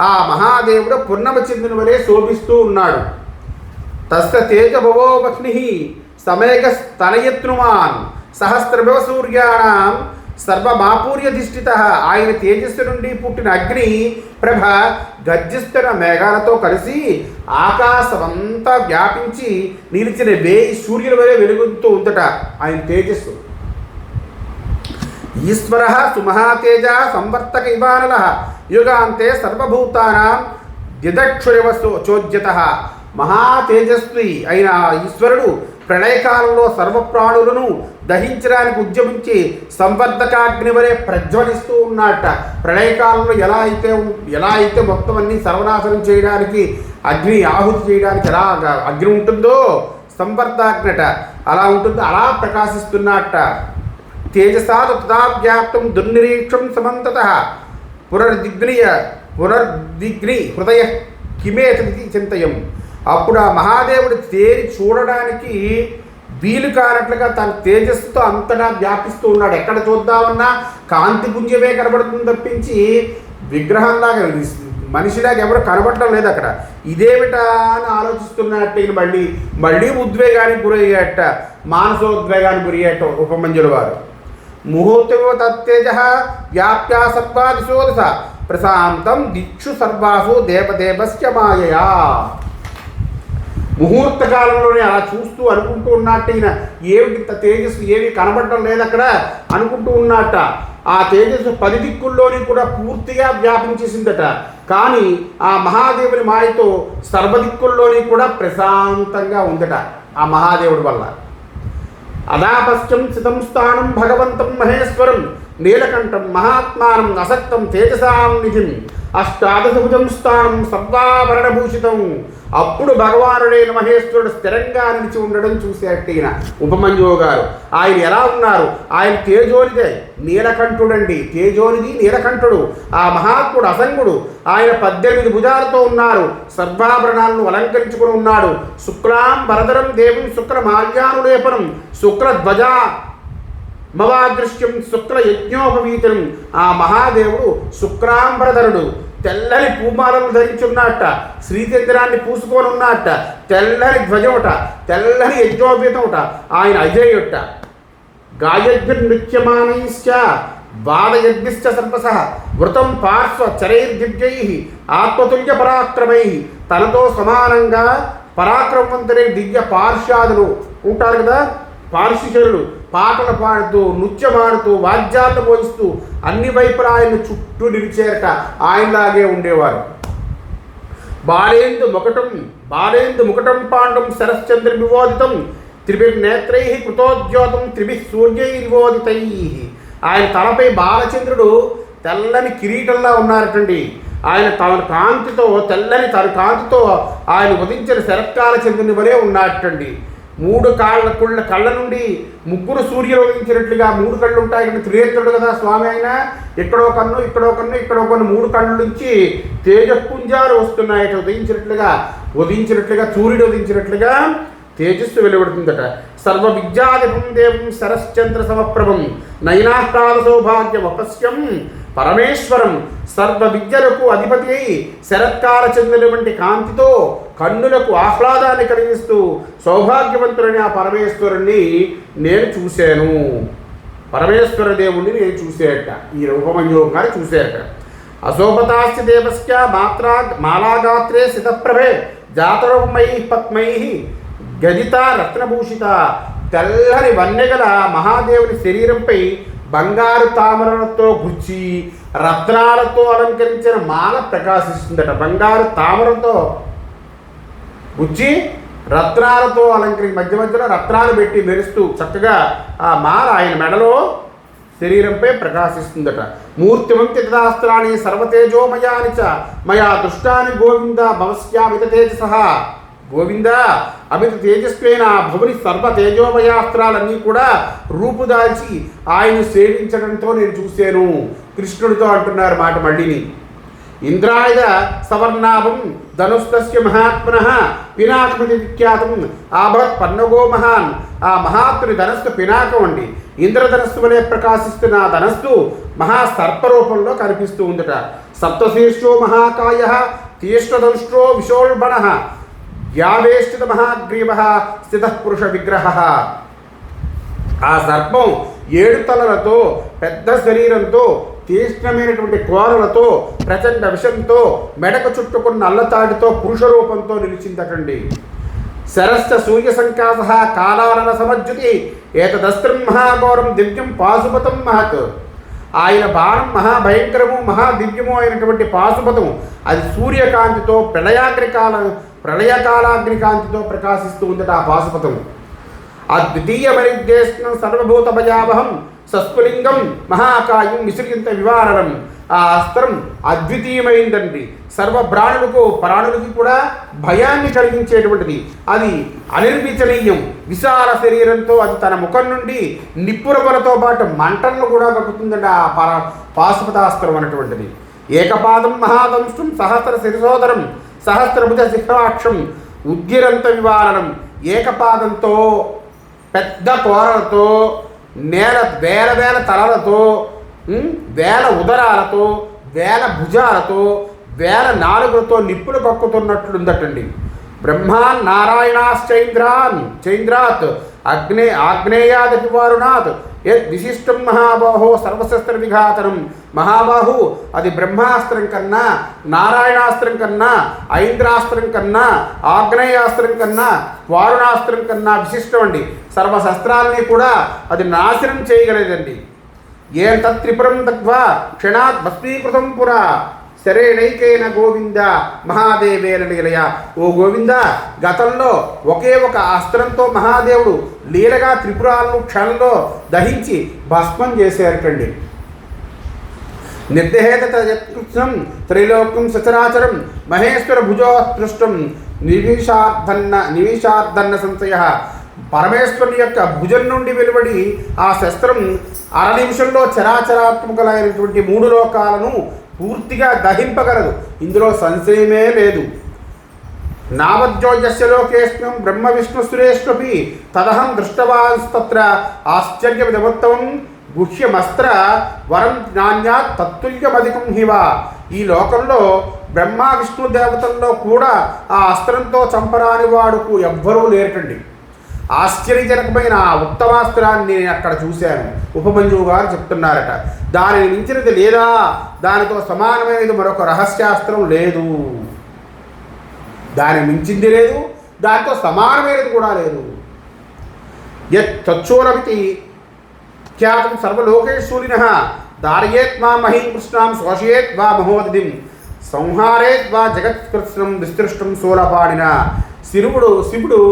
ఆ మహాదేవుడు పూర్ణమ చంద్రుని వలె శోభిస్తూ ఉన్నాడు. తస్య తేజభవో వహ్ని సమేక స్తనయత్నుమాన్ సహస్రభవ సూర్యాణం సర్వమాపూర్యధిష్ఠిత. ఆయన తేజస్సు నుండి పుట్టిన అగ్ని ప్రభ గర్జిస్తున్న మేఘాలతో కలిసి ఆకాశమంతా వ్యాపించి నిలిచిన 1000 సూర్యుల వలె వెలుగుతూ ఉందట ఆయన తేజస్సు. ఈశ్వర సుమహాతేజ సంవర్తక ఇవానల యుగాంతే సర్వభూతానాం దిదక్షురవ చోద్యత. మహాతేజస్వి అయిన ఈశ్వరుడు ప్రళయకాలంలో సర్వప్రాణులను దహించడానికి ఉద్యమించి సంవర్ధకాగ్ని వలె ప్రజ్వలిస్తూ ఉన్నట్ట. ప్రళయకాలంలో ఎలా అయితే మొత్తం అన్ని సర్వనాశనం చేయడానికి అగ్ని ఆహుతి చేయడానికి ఎలా అగ్ని ఉంటుందో సంవర్ధాగ్నట అలా ఉంటుంది, అలా ప్రకాశిస్తున్నట్ట. తేజసా తథా వ్యాప్తం దుర్నిరీక్షం సమంతత పునర్దిగ్ని హృదయ కిమేతది చింతయం. అప్పుడు ఆ మహాదేవుడు తేరి చూడడానికి వీలు కానట్లుగా తన తేజస్సుతో అంతటా వ్యాపిస్తూ ఉన్నాడు. ఎక్కడ చూద్దామన్నా కాంతి పుంజమే కనబడుతుంది తప్పించి విగ్రహంలాగా మనిషిలాగా ఎవరు కనబడటం లేదు అక్కడ. ఇదేమిటా అని ఆలోచిస్తున్నట్టు ఈయన మళ్ళీ ఉద్వేగానికి గురయ్యేట, మానసోద్వేగానికి గురయ్యేట ఉపమంజుల వారు. ముహూర్తమో తత్తేజ వ్యాప్యా సర్వాదిశోదశ ప్రశాంతం దిక్షు సర్వాసు దేవదేవస్య మాయయా. ముహూర్త కాలంలోనే అలా చూస్తూ అనుకుంటూ ఉన్నట్టు ఈయన ఏమిటి తేజస్సు ఏమీ కనబడటం లేదు అక్కడ అనుకుంటూ ఉన్నట్ట. ఆ తేజస్సు 10 దిక్కుల్లోని కూడా పూర్తిగా వ్యాపించేసిందట. కానీ ఆ మహాదేవుని మాయతో సర్వదిక్కుల్లోని కూడా ప్రశాంతంగా ఉందట ఆ మహాదేవుడి వల్ల. అదాపశ్చం సితం స్థానం భగవంతం మహేశ్వరం నీలకంఠం మహాత్మానం అసక్తం తేజసాం నిధిం అష్టాదశభుజం స్థానం సర్వాభరణభూషితం. అప్పుడు భగవానుడైన మహేశ్వరుడు స్థిరంగా నిలిచి ఉండడం చూసేట ఈయన ఉపమంజువు గారు. ఆయన ఎలా ఉన్నారు? ఆయన తేజోనిదే నీలకంఠుడండి, తేజోనిది నీలకంఠుడు. ఆ మహాత్ముడు అసంగుడు. ఆయన 18 భుజాలతో ఉన్నారు, సర్వాభరణాలను అలంకరించుకుని ఉన్నాడు. శుక్లాం వరదరం దేవం శుక్ల మాల్యానులేపనం శుక్లధ్వజా మవాదృశ్యం శుక్ల యజ్ఞోపవీతనం. ఆ మహాదేవుడు శుక్రాంబరధరుడు, తెల్లని పూమాలను ధరించున్నట్ట, శ్రీచంద్రాన్ని పూసుకొని ఉన్నట్ట, తెల్లని ధ్వజమట, తెల్లని యజ్ఞోపవీతమట. ఆయన అజేయుట. గాయజ్ఞృత్యమానైశ్చ వాదయజ్ఞశ్చ సర్వస వృతం పార్శ్వ చరైర్దివ్యై ఆత్మతుల్య పరాక్రమై. తనతో సమానంగా పరాక్రమవంతులైన దివ్య పార్శ్వాదులు ఉంటారు కదా, పార్శ్వశరులు పాటలు పాడుతూ నృత్యమాడుతూ వాద్యాలను మోగిస్తూ అన్ని వైపులా ఆయన చుట్టూ నిలిచేరట. ఆయనలాగే ఉండేవారు. బాలేందు ముకటం పాండం శరశ్చంద్ర వివోదితం త్రిభిర్నేత్రై కృతోద్యోతం త్రిభిః సూర్యై వివోదితై. ఆయన తలపై బాలచంద్రుడు తెల్లని కిరీటంలా ఉన్నారటండి. ఆయన తన కాంతితో ఆయన ఉదించిన శరత్కాల చంద్రుని వలె ఉన్నట్టండి. 3 కళ్ళ నుండి 3 సూర్యులు ఉదయించినట్లుగా 3 కళ్ళు ఉంటాయి. త్రినేత్రుడు కదా స్వామి. ఆయన ఇక్కడో కన్ను ఇక్కడో కన్ను 3 కళ్ళ నుంచి తేజపుంజాలు వస్తున్నాయి. ఉదించినట్లుగా సూర్యుడు ఉదించినట్లుగా తేజస్సు వెలువడుతుందట. సర్వ విద్యాధిపం దేవం శరశ్చంద్ర సమప్రభం నయనాహ్లాద సౌభాగ్యం అపశ్యం పరమేశ్వరం. సర్వ విద్యలకు అధిపతి అయి శరత్కాల చంద్రుని వంటి కాంతితో కన్నులకు ఆహ్లాదాన్ని కలిగిస్తూ సౌభాగ్యవంతుడని ఆ పరమేశ్వరుణ్ణి నేను చూశాను. పరమేశ్వర దేవుణ్ణి నేను చూసేట ఈ ఉపమంజువు గారు చూసేట. అశోభతాస్తి దేవస్య మాలాగాత్రే సితప్రభే జాతరమై పద్మై గజిత రత్నభూషిత. తెల్లని వన్నెగల మహాదేవుని శరీరంపై బంగారు తామరలతో గుచ్చి రత్నాలతో అలంకరించిన మాల ప్రకాశిస్తుందట. బంగారు తామరతో గుచ్చి రత్నాలతో అలంకరించి మధ్యలో రత్నాలు పెట్టి మెరుస్తూ చక్కగా ఆ మాల ఆయన మెడలో శరీరంపై ప్రకాశిస్తుందట. మూర్తిమంతి తదాస్త్రాన్ని సర్వతేజోమయాని చ మయా దృష్టాని గోవింద భవస్యామిత తేజసః. గోవింద అమిత తేజస్వైన భువని సర్వ తేజోమయాస్త్రాలన్నీ కూడా రూపుదాల్చి ఆయన సేవించడంతో నేను చూశాను. కృష్ణుడితో అంటున్నారు మాట మళ్ళీని. ఇంద్రాయుధ సవర్ణాభం ధనుస్తస్య మహాత్మనః పినాకమితి విఖ్యాతం ఆభవత్ పన్నగో మహాన్. ఆ మహాత్ముని ధనస్సు పినాకం అండి. ఇంద్రధనస్సు వలె ప్రకాశిస్తున్న ఆ ధనస్సు మహాసర్పరూపంలో కనిపిస్తూ ఉందట. సప్తశీర్షో మహాకాయ తీష్ణధనుష్ట్రో విశోల్బణః యావేష్టిత మహాగ్రీవ స్థిత పురుష విగ్రహ. ఆ సర్పం 7 తలలతో పెద్ద శరీరంతో తీక్ష్ణమైనటువంటి కోరలతో ప్రచండ విషంతో మెడకు చుట్టుకున్న అల్లతాడితో పురుష రూపంతో నిలిచిందటండి. శరశ్చ సూర్య సంకాస కాలానన సమజ్జుతి ఏతదస్త్రం మహాఘోరం దివ్యం పాశుపతం మహత్. ఆయన బాణం మహాభయంకరము మహాదివ్యము అయినటువంటి పాశుపతం. అది సూర్యకాంతితో ప్రళయకాలాగ్ని కాంతితో ప్రకాశిస్తూ ఉందట ఆ పాశుపతం. అద్వితీయమనిర్దేశం సర్వభూత భయావహం సస్ఫులింగం మహాకాయం విసృజింత వివారణం. ఆ అస్త్రం అద్వితీయమైందండి. సర్వ ప్రాణులకి కూడా భయాన్ని కలిగించేటువంటిది. అది అనిర్వచనీయం. విశాల శరీరంతో అది తన ముఖం నుండి నిప్పురవలతో పాటు మంటలను కూడా కక్కుతుందండి ఆ పాశుపతాస్త్రం అనేటువంటిది. ఏకపాదం మహాదంశం సహస్ర శిరసోదరం సహస్రభుజ శిఖరాక్షం ఉద్గిరంత వివారణం. ఏకపాదంతో పెద్ద కోరలతో వేల వేల తలలతో వేల ఉదరాలతో వేల భుజాలతో వేల నాలుగులతో నిప్పులు కక్కుతున్నట్లుందటండి. బ్రహ్మాన్ నారాయణాశ్చైంద్రాత్ ఆగ్నేయాదపి వారుణాత్ యద్ విశిష్టం మహాబాహో సర్వశస్త్ర విఘాతనం. మహాబాహు అది బ్రహ్మాస్త్రం కన్నా, నారాయణాస్త్రం కన్నా, ఐంద్రాస్త్రం కన్నా, ఆగ్నేయాస్త్రం కన్నా, వారుణాస్త్రం కన్నా విశిష్టం అండి. సర్వశస్త్రాలని కూడా అది నాశనం చేయగలదండి. ఏ త్రిపురం తగ్వా క్షణాత్ భస్మీకృతం పురా శరేణైకేన గోవింద మహాదేవేన లీలయ. ఓ గోవింద, గతంలో ఒకే ఒక అస్త్రంతో మహాదేవుడు లీలగా త్రిపురాలను క్షణంలో దహించి భస్మం చేశారటండి. నిర్దేహేతం త్రైలోక్యం సచరాచరం మహేశ్వర భుజోత్కృష్టం నివిషార్ధన్న సంశయ. పరమేశ్వరుని యొక్క భుజం నుండి వెలువడి ఆ శస్త్రం అర నిమిషంలో చరాచరాత్మకమైనటువంటి 3 లోకాలను పూర్తిగా దహింపగలదు. ఇందులో సంశయమే లేదు. నావజ్జోయస్య లోకేష్ణం బ్రహ్మ విష్ణు సురేష్వపి తదహం దృష్టవాస్తత్ర ఆశ్చర్యమిదముత్తమం గుహ్యమస్త్ర వరం నాణ్యాత్ తత్తుల్యమధికం హివ. ఈ లోకంలో బ్రహ్మ విష్ణు దేవతల్లో కూడా ఆ అస్త్రంతో చంపరాని వాడుకు ఎవ్వరూ లేరటండి. ఆశ్చర్యజనకమైన ఆ ఉత్తమాస్త్రాన్ని నేను అక్కడ చూశాను. ఉపమంజువు గారు చెప్తున్నారట. దానిని మించినది లేదా, దానితో సమానమైనది మరొక రహస్యాస్త్రం లేదు. దాని మించింది లేదు, దానితో సమానమైనది కూడా లేదు. యత్ తచ్చోరమితి ఖ్యాతం సర్వలోకేశూలినః దారయేత్ మా మహీం కృష్ణాం శోషయేత్ వా మహోదధిం సంహారేత్ వా జగత్కృష్ణం విస్తృష్టం శూలపాడిన. శివుడు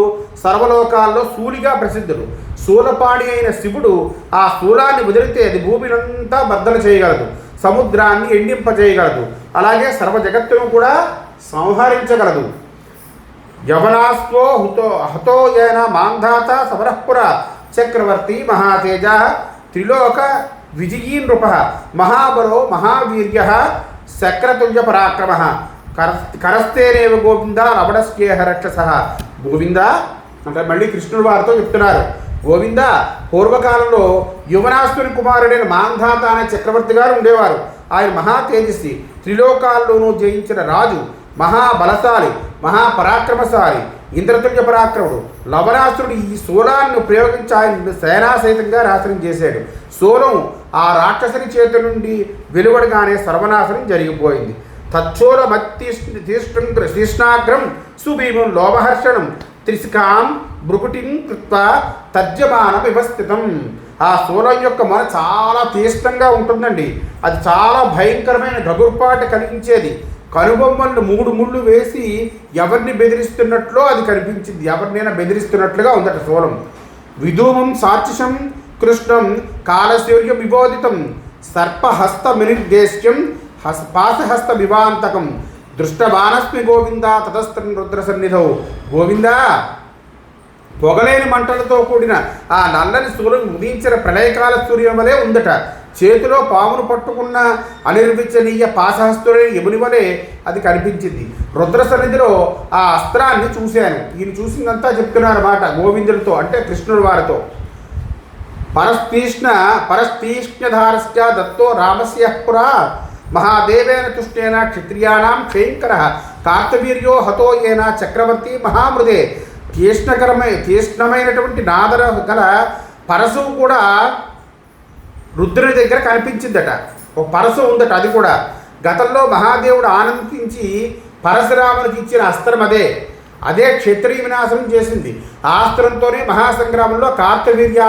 సర్వలోకాల్లో శూలిగా ప్రసిద్ధుడు. శూలపాణి అయిన శివుడు ఆ శూలాన్ని వదిలితే అది భూమినంతా బద్దలు చేయగలదు, సముద్రాన్ని ఎండింపజేయగలదు, అలాగే సర్వ జగత్తును కూడా సంహరించగలదు. యవనాస్తో హతో ఏన మాంధాత సమరఃపుర చక్రవర్తి మహాతేజ త్రిలోక విజయీ నృప మహాబలో మహావీర్య శక్రతుల్య పరాక్రమ కరస్తేనేవ గోవింద రవణస్కేహ రక్షస. గోవింద అంటే మళ్ళీ కృష్ణుడు వారితో చెప్తున్నారు. గోవింద, పూర్వకాలంలో యువనాస్తుని కుమారుడైన మాంధాత అనే చక్రవర్తి గారు ఉండేవారు. ఆయన మహా తేజస్వి, త్రిలోకాల్లోనూ జయించిన రాజు, మహాబలశాలి, మహాపరాక్రమశాలి, ఇంద్రతుల్య పరాక్రముడు. లవణాసురుడు ఈ శూలాన్ని ప్రయోగించి ఆయన సేనాసహితంగా నాశనం చేశాడు. శూలం ఆ రాక్షసుని చేతి నుండి వెలువడగానే సర్వనాశనం జరిగిపోయింది. తచ్చోరమత్తీష్ణాగ్రం సుభీమం లోమహర్షణం త్రిశిఖాం భృకుటిం కృత్వా తర్జమాన వివస్థితం. ఆ శూలం యొక్క మొన చాలా తీష్టంగా ఉంటుందండి. అది చాలా భయంకరమైన గగుర్పాటు కలిగించేది. కనుబొమ్మలను 3 ముళ్ళు వేసి ఎవరిని బెదిరిస్తున్నట్లో అది కనిపించింది. ఎవరినైనా బెదిరిస్తున్నట్లుగా ఉందట శూలం. విధూమం సాక్షిషం కృష్ణం కాలశౌర్యం విబోధితం సర్పహస్త మినిర్దేశ్యం పాశహస్త వివాంతకం దృష్టబాణస్మి గోవింద తతస్త్రం రుద్ర సన్నిధౌ. గోవింద, పొగలేని మంటలతో కూడిన ఆ నల్లని శూలం ఉదయించిన ప్రళయకాల సూర్యం వలె ఉందట. చేతిలో పామును పట్టుకున్న అనిర్వచనీయ పాశహస్తుడైన యముని వలె అది కనిపించింది. రుద్ర సన్నిధిలో ఆ అస్త్రాన్ని చూశాను. ఈయన చూసిందంతా చెప్తున్నారన్నమాట గోవిందుడితో, అంటే కృష్ణుడి వారితో. పరస్తీష్ణధారశ్చ దత్తో రామస్య పురా మహాదేవేన తుష్టేన క్షత్రియాణం క్షయంకర కార్తవీర్యో హతో ఏన చక్రవర్తి మహామృదే. తీష్ణమైనటువంటి నాదర గల పరశువు కూడా రుద్రుని దగ్గర కనిపించిందట. ఒక పరశు ఉందట. అది కూడా గతంలో మహాదేవుడు ఆనందించి పరశురామునికి ఇచ్చిన అస్త్రం అదే క్షత్రియ వినాశనం చేసింది. ఆ అస్త్రంతోనే మహాసంగ్రామంలో కార్తవీర్య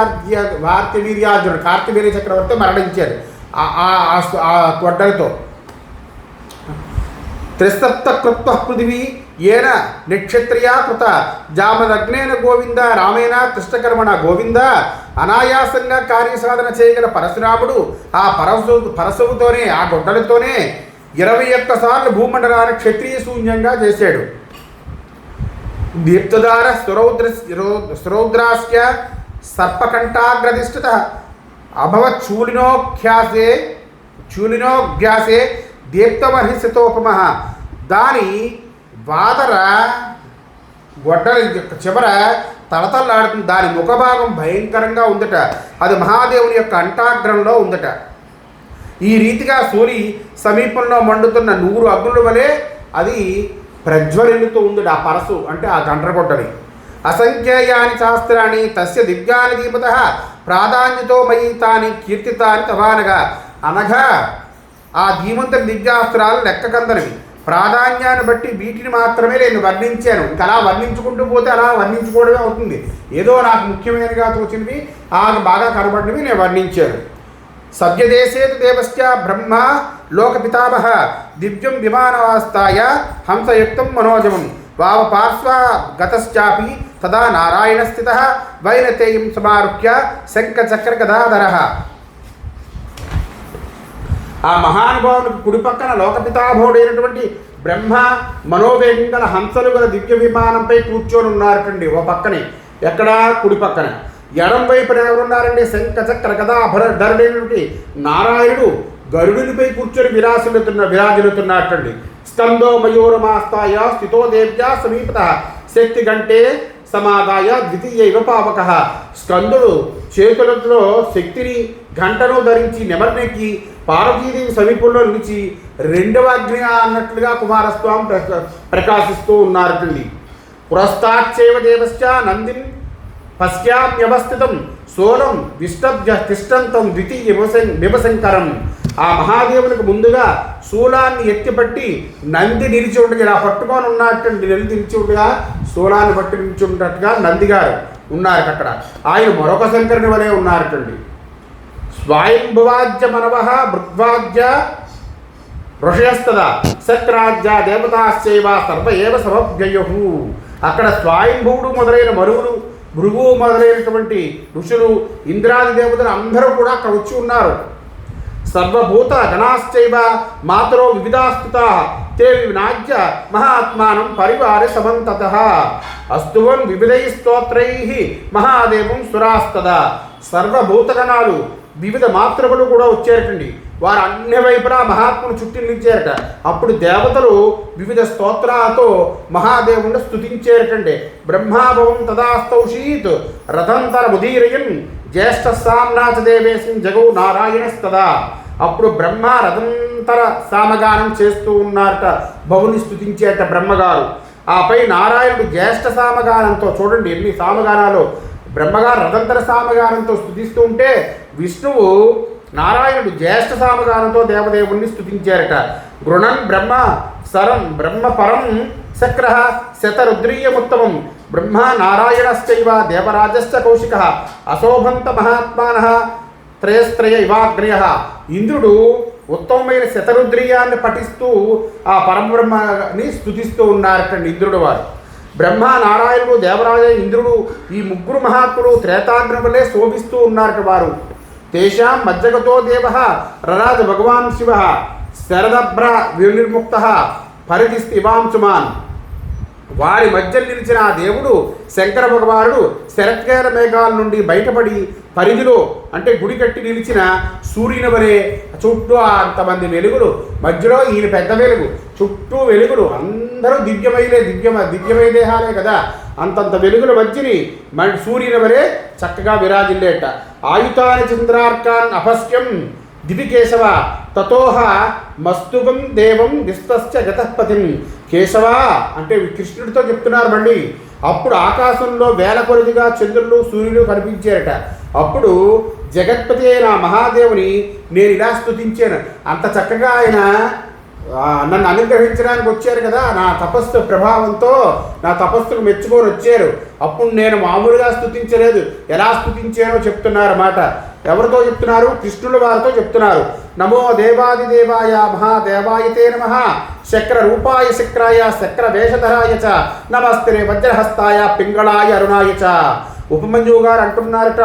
చక్రవర్తి మరణించాడు ఆ తొడ్డలతో. త్రిసప్త కృత్వ పృథివీ ఏన నిక్షత్రియా కృత జామదగ్నేన గోవింద రామేణ కృష్ణకర్మణ గోవింద. అనాయాసంగా కార్యసాధన చేయగల పరశురాముడు ఆ పరశువుతోనే ఆ గొడ్డలతోనే 21 సార్లు భూమండలాన్ని క్షత్రియ శూన్యంగా చేశాడు. దీప్తదార స్థురౌద్రాస్య సర్పకంఠాగ్రధిష్ఠిత అభవత్ చూలినోగ్యాసే దీప్తమహిషతోపమ. దాని వాదర గొడ్డల చివర తలతల్లాడుతుంది. దాని ముఖభాగం భయంకరంగా ఉందట. అది మహాదేవుని యొక్క అంటాగ్రంలో ఉందట. ఈ రీతిగా సూరి సమీపంలో మండుతున్న 100 అగ్నుల వలె అది ప్రజ్వలిల్లుతూ ఉందట. ఆ పరసు అంటే ఆ గండ్రగొడ్డలి. అసంఖ్యాయాని శాస్త్రాన్ని తస్య దివ్యాని దీపత ప్రాధాన్యతో మయి తాని కీర్తితాని తవానగా. అనగా ఆ ధీమంతుని దివ్యాస్త్రాలు లెక్కకందనివి. ప్రాధాన్యాన్ని బట్టి వీటిని మాత్రమే నేను వర్ణించాను. ఇంకా అలా వర్ణించుకుంటూ పోతే అలా వర్ణించుకోవడమే అవుతుంది. ఏదో నాకు ముఖ్యమైనగా తోచినవి బాగా కనబడినవి నేను వర్ణించాను. సవ్యదేశేతు దేవశ్చ బ్రహ్మ లోకపితామహ దివ్యం విమానవాస్తాయ హంసయుక్తం మనోజమం వావ పార్శ్వ గతశ్చాపి తదా నారాయణ స్థిత వైనతేయం సమారుహ్య శంఖచక్ర గదాధర. ఆ మహానుభావునికి కుడి పక్కన లోకపితాభవుడైనటువంటి బ్రహ్మ మనోవేగం గల హంసలు గల దివ్య విమానంపై కూర్చొని ఉన్నారటండి. ఓ పక్కనే ఎక్కడ కుడి పక్కన. ఎడం వైపున ఎవరున్నారండి? శంఖచక్ర గదాధరుడైనటువంటి నారాయణుడు గరుడునిపై కూర్చొని విరాజిల్లుతున్నట్టండి. స్కందో మయూరమాస్తాయ స్థితో దేవ్యా సమీపత శక్తి గంటే సమాదాయ ద్వితీయైవ పావక. స్కందుడు చేతులతో శక్తిని గంటను ధరించి నెమర్నెక్కి పార్వతీదేవి సమీపంలో నిలిచి 2వ అగ్ని అన్నట్లుగా కుమారస్వామి ప్రకాశిస్తూ ఉన్నారటండి. పురస్తాక్షేవ దేవశ్చ నందిన్ పశ్చామ్యవస్థితం సోలం విష్టభ్య తిష్టంతం ద్వితీయ విభశంకరం. ఆ మహాదేవునికి ముందుగా శూలాన్ని ఎత్తిపట్టి నంది నిలిచి ఉండగా ఇలా పట్టుకొని ఉన్నట్టండి. నంది నిలిచి ఉండగా శూలాన్ని పట్టి నిలిచి ఉన్నట్టుగా నందిగారు ఉన్నారు అక్కడ. ఆయన మరొక శంకరుని వలె ఉన్నారటండి. స్వయంభువాజ్య మనవ భృద్వాజ్య ఋషయస్తద శక్రాజ్య దేవతాశ్చైవ సర్వ ఏవ సమభ్యయు. అక్కడ స్వయంభువుడు మొదలైన మరువులు భృగు మొదలైనటువంటి ఋషులు ఇంద్రాది దేవతలు అందరూ కూడా అక్కడ వచ్చి ఉన్నారు. సర్వభూత గణాశ్చైవ మాతరో వివిధాస్తుతా తే వినాజ్య మహాత్మానం పరివార సమంతతః అస్తువన్ వివిధై స్తోత్రైః మహాదేవం సురాస్తదా. సర్వభూతగణాలు వివిధ మాతృకులు కూడా వచ్చారటండి. వారు అన్ని వైపులా మహాత్మును చుట్టి నిలిచారట. అప్పుడు దేవతలు వివిధ స్తోత్రాలతో మహాదేవుని స్తుతించారటండి. బ్రహ్మాభవం తదాస్తౌషీత్ రథంతర ముదీరయన్ జ్యేష్ఠ సామ్నాథ దేవేశం జగౌ నారాయణస్తదా. అప్పుడు బ్రహ్మ రథంతర సామగానం చేస్తూ ఉన్నారట. భవుని స్తుతించేట బ్రహ్మగారు. ఆపై నారాయణుడు జ్యేష్ఠ సామగానంతో, చూడండి ఎన్ని సామగానాలు. బ్రహ్మగారు రథంతర సామగానంతో స్తుతిస్తూ ఉంటే విష్ణువు నారాయణుడు జ్యేష్ఠ సామగానంతో దేవదేవుణ్ణి స్తుతించారట. గృణన్ బ్రహ్మ సరం బ్రహ్మ పరం శక్ర శతరుద్రీయముత్తమం బ్రహ్మ నారాయణశ్చైవ దేవరాజశ్చ కౌశిక అశోభంత మహాత్మానః త్రయస్త్రయ ఇవాగ్రయ. ఇంద్రుడు ఉత్తమమైన శతరుద్రీయాన్ని పఠిస్తూ ఆ పరబ్రహ్మని స్తుతిస్తూ ఉన్నారటండి ఇంద్రుడు వారు. బ్రహ్మ నారాయణుడు దేవరాజ ఇంద్రుడు ఈ ముగ్గురు మహాత్ములు త్రేతాగ్రములే శోభిస్తూ ఉన్నారట వారు. తేషాం మజ్జగతో దేవ రరాజ భగవాన్ శివ శరదభ్ర వినిర్ముక్త పరిధిస్తివాంశుమాన్. వారి మధ్య నిలిచిన ఆ దేవుడు శంకర భగవానుడు శరత్కాల మేఘాల నుండి బయటపడి పరిధిలో అంటే గుడి కట్టి నిలిచిన సూర్యుని వలె చుట్టూ అంతమంది వెలుగులు, మధ్యలో ఈయన పెద్ద వెలుగు, చుట్టూ వెలుగులు, అందరూ దివ్యమయ దేహాలే కదా. అంతంత వెలుగుల మధ్యని సూర్యుని వలె చక్కగా విరాజిల్లేట. ఆయుతాని చంద్రార్కాన్ అపశ్యం దివికేశవ తతోహ మస్తువం దేవం విశ్వస్య గతపతిం. కేశవ అంటే కృష్ణుడితో చెప్తున్నారు మళ్ళీ. అప్పుడు ఆకాశంలో వేల కొలదిగా చంద్రులు సూర్యులు కనిపించారట. అప్పుడు జగత్పతి అయిన మహాదేవుని నేను ఇలా స్తుతించాను. అంత చక్కగా ఆయన నన్ను అనుగ్రహించడానికి వచ్చారు కదా, నా తపస్సు ప్రభావంతో నా తపస్సుకు మెచ్చుకొని వచ్చారు. అప్పుడు నేను మామూలుగా స్తుతించలేదు, ఎలా స్తుతించానో చెప్తున్నారన్నమాట. ఎవరితో చెప్తున్నారు? కృష్ణుల వారితో చెప్తున్నారు. నమో దేవాదిదేవాయ మహాదేవాయతే నమః శక్ర రూపాయ శక్రాయ శక్ర వేషధరాయ చ నమస్తే వజ్రహస్తాయ పింగళాయ అరుణాయ చ. ఉపమంజువు గారు అంటున్నారట,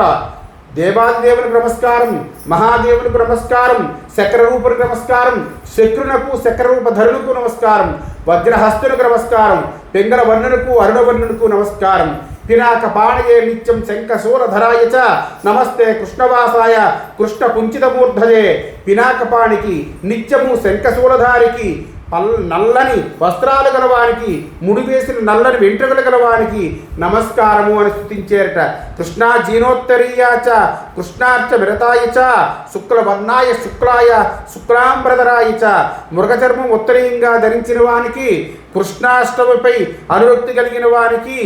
దేవాదిదేవునికి నమస్కారం, మహాదేవునికి నమస్కారం, శక్రరూపునికి నమస్కారం, శక్రునకు శక్రరూపధరులకు నమస్కారం, వజ్రహస్తునికి నమస్కారం, పింగళ వర్ణునకు అరుణవర్ణునకు నమస్కారం. పినాక పాణయే నిత్యం శంఖశూరధరాయ చ నమస్తే కృష్ణవాసాయ కృష్ణ కుంచితమూర్ధయే. పినాకపాణికి నిత్యము శంఖశూలధారికి, నల్లని వస్త్రాలు గలవానికి, ముడివేసిన నల్లని వెంట్రుకలు గలవానికి నమస్కారము అని స్తుతించారట. కృష్ణా జీనోత్తరీయాచ కృష్ణార్చ విరతాయ చ శుక్లవర్ణాయ శుక్లాయ శుక్లాంబరధరాయ చ. మృగచర్మం ఉత్తరీయంగా ధరించిన వానికి, కృష్ణాష్టమిపై అనురక్తి కలిగిన వానికి,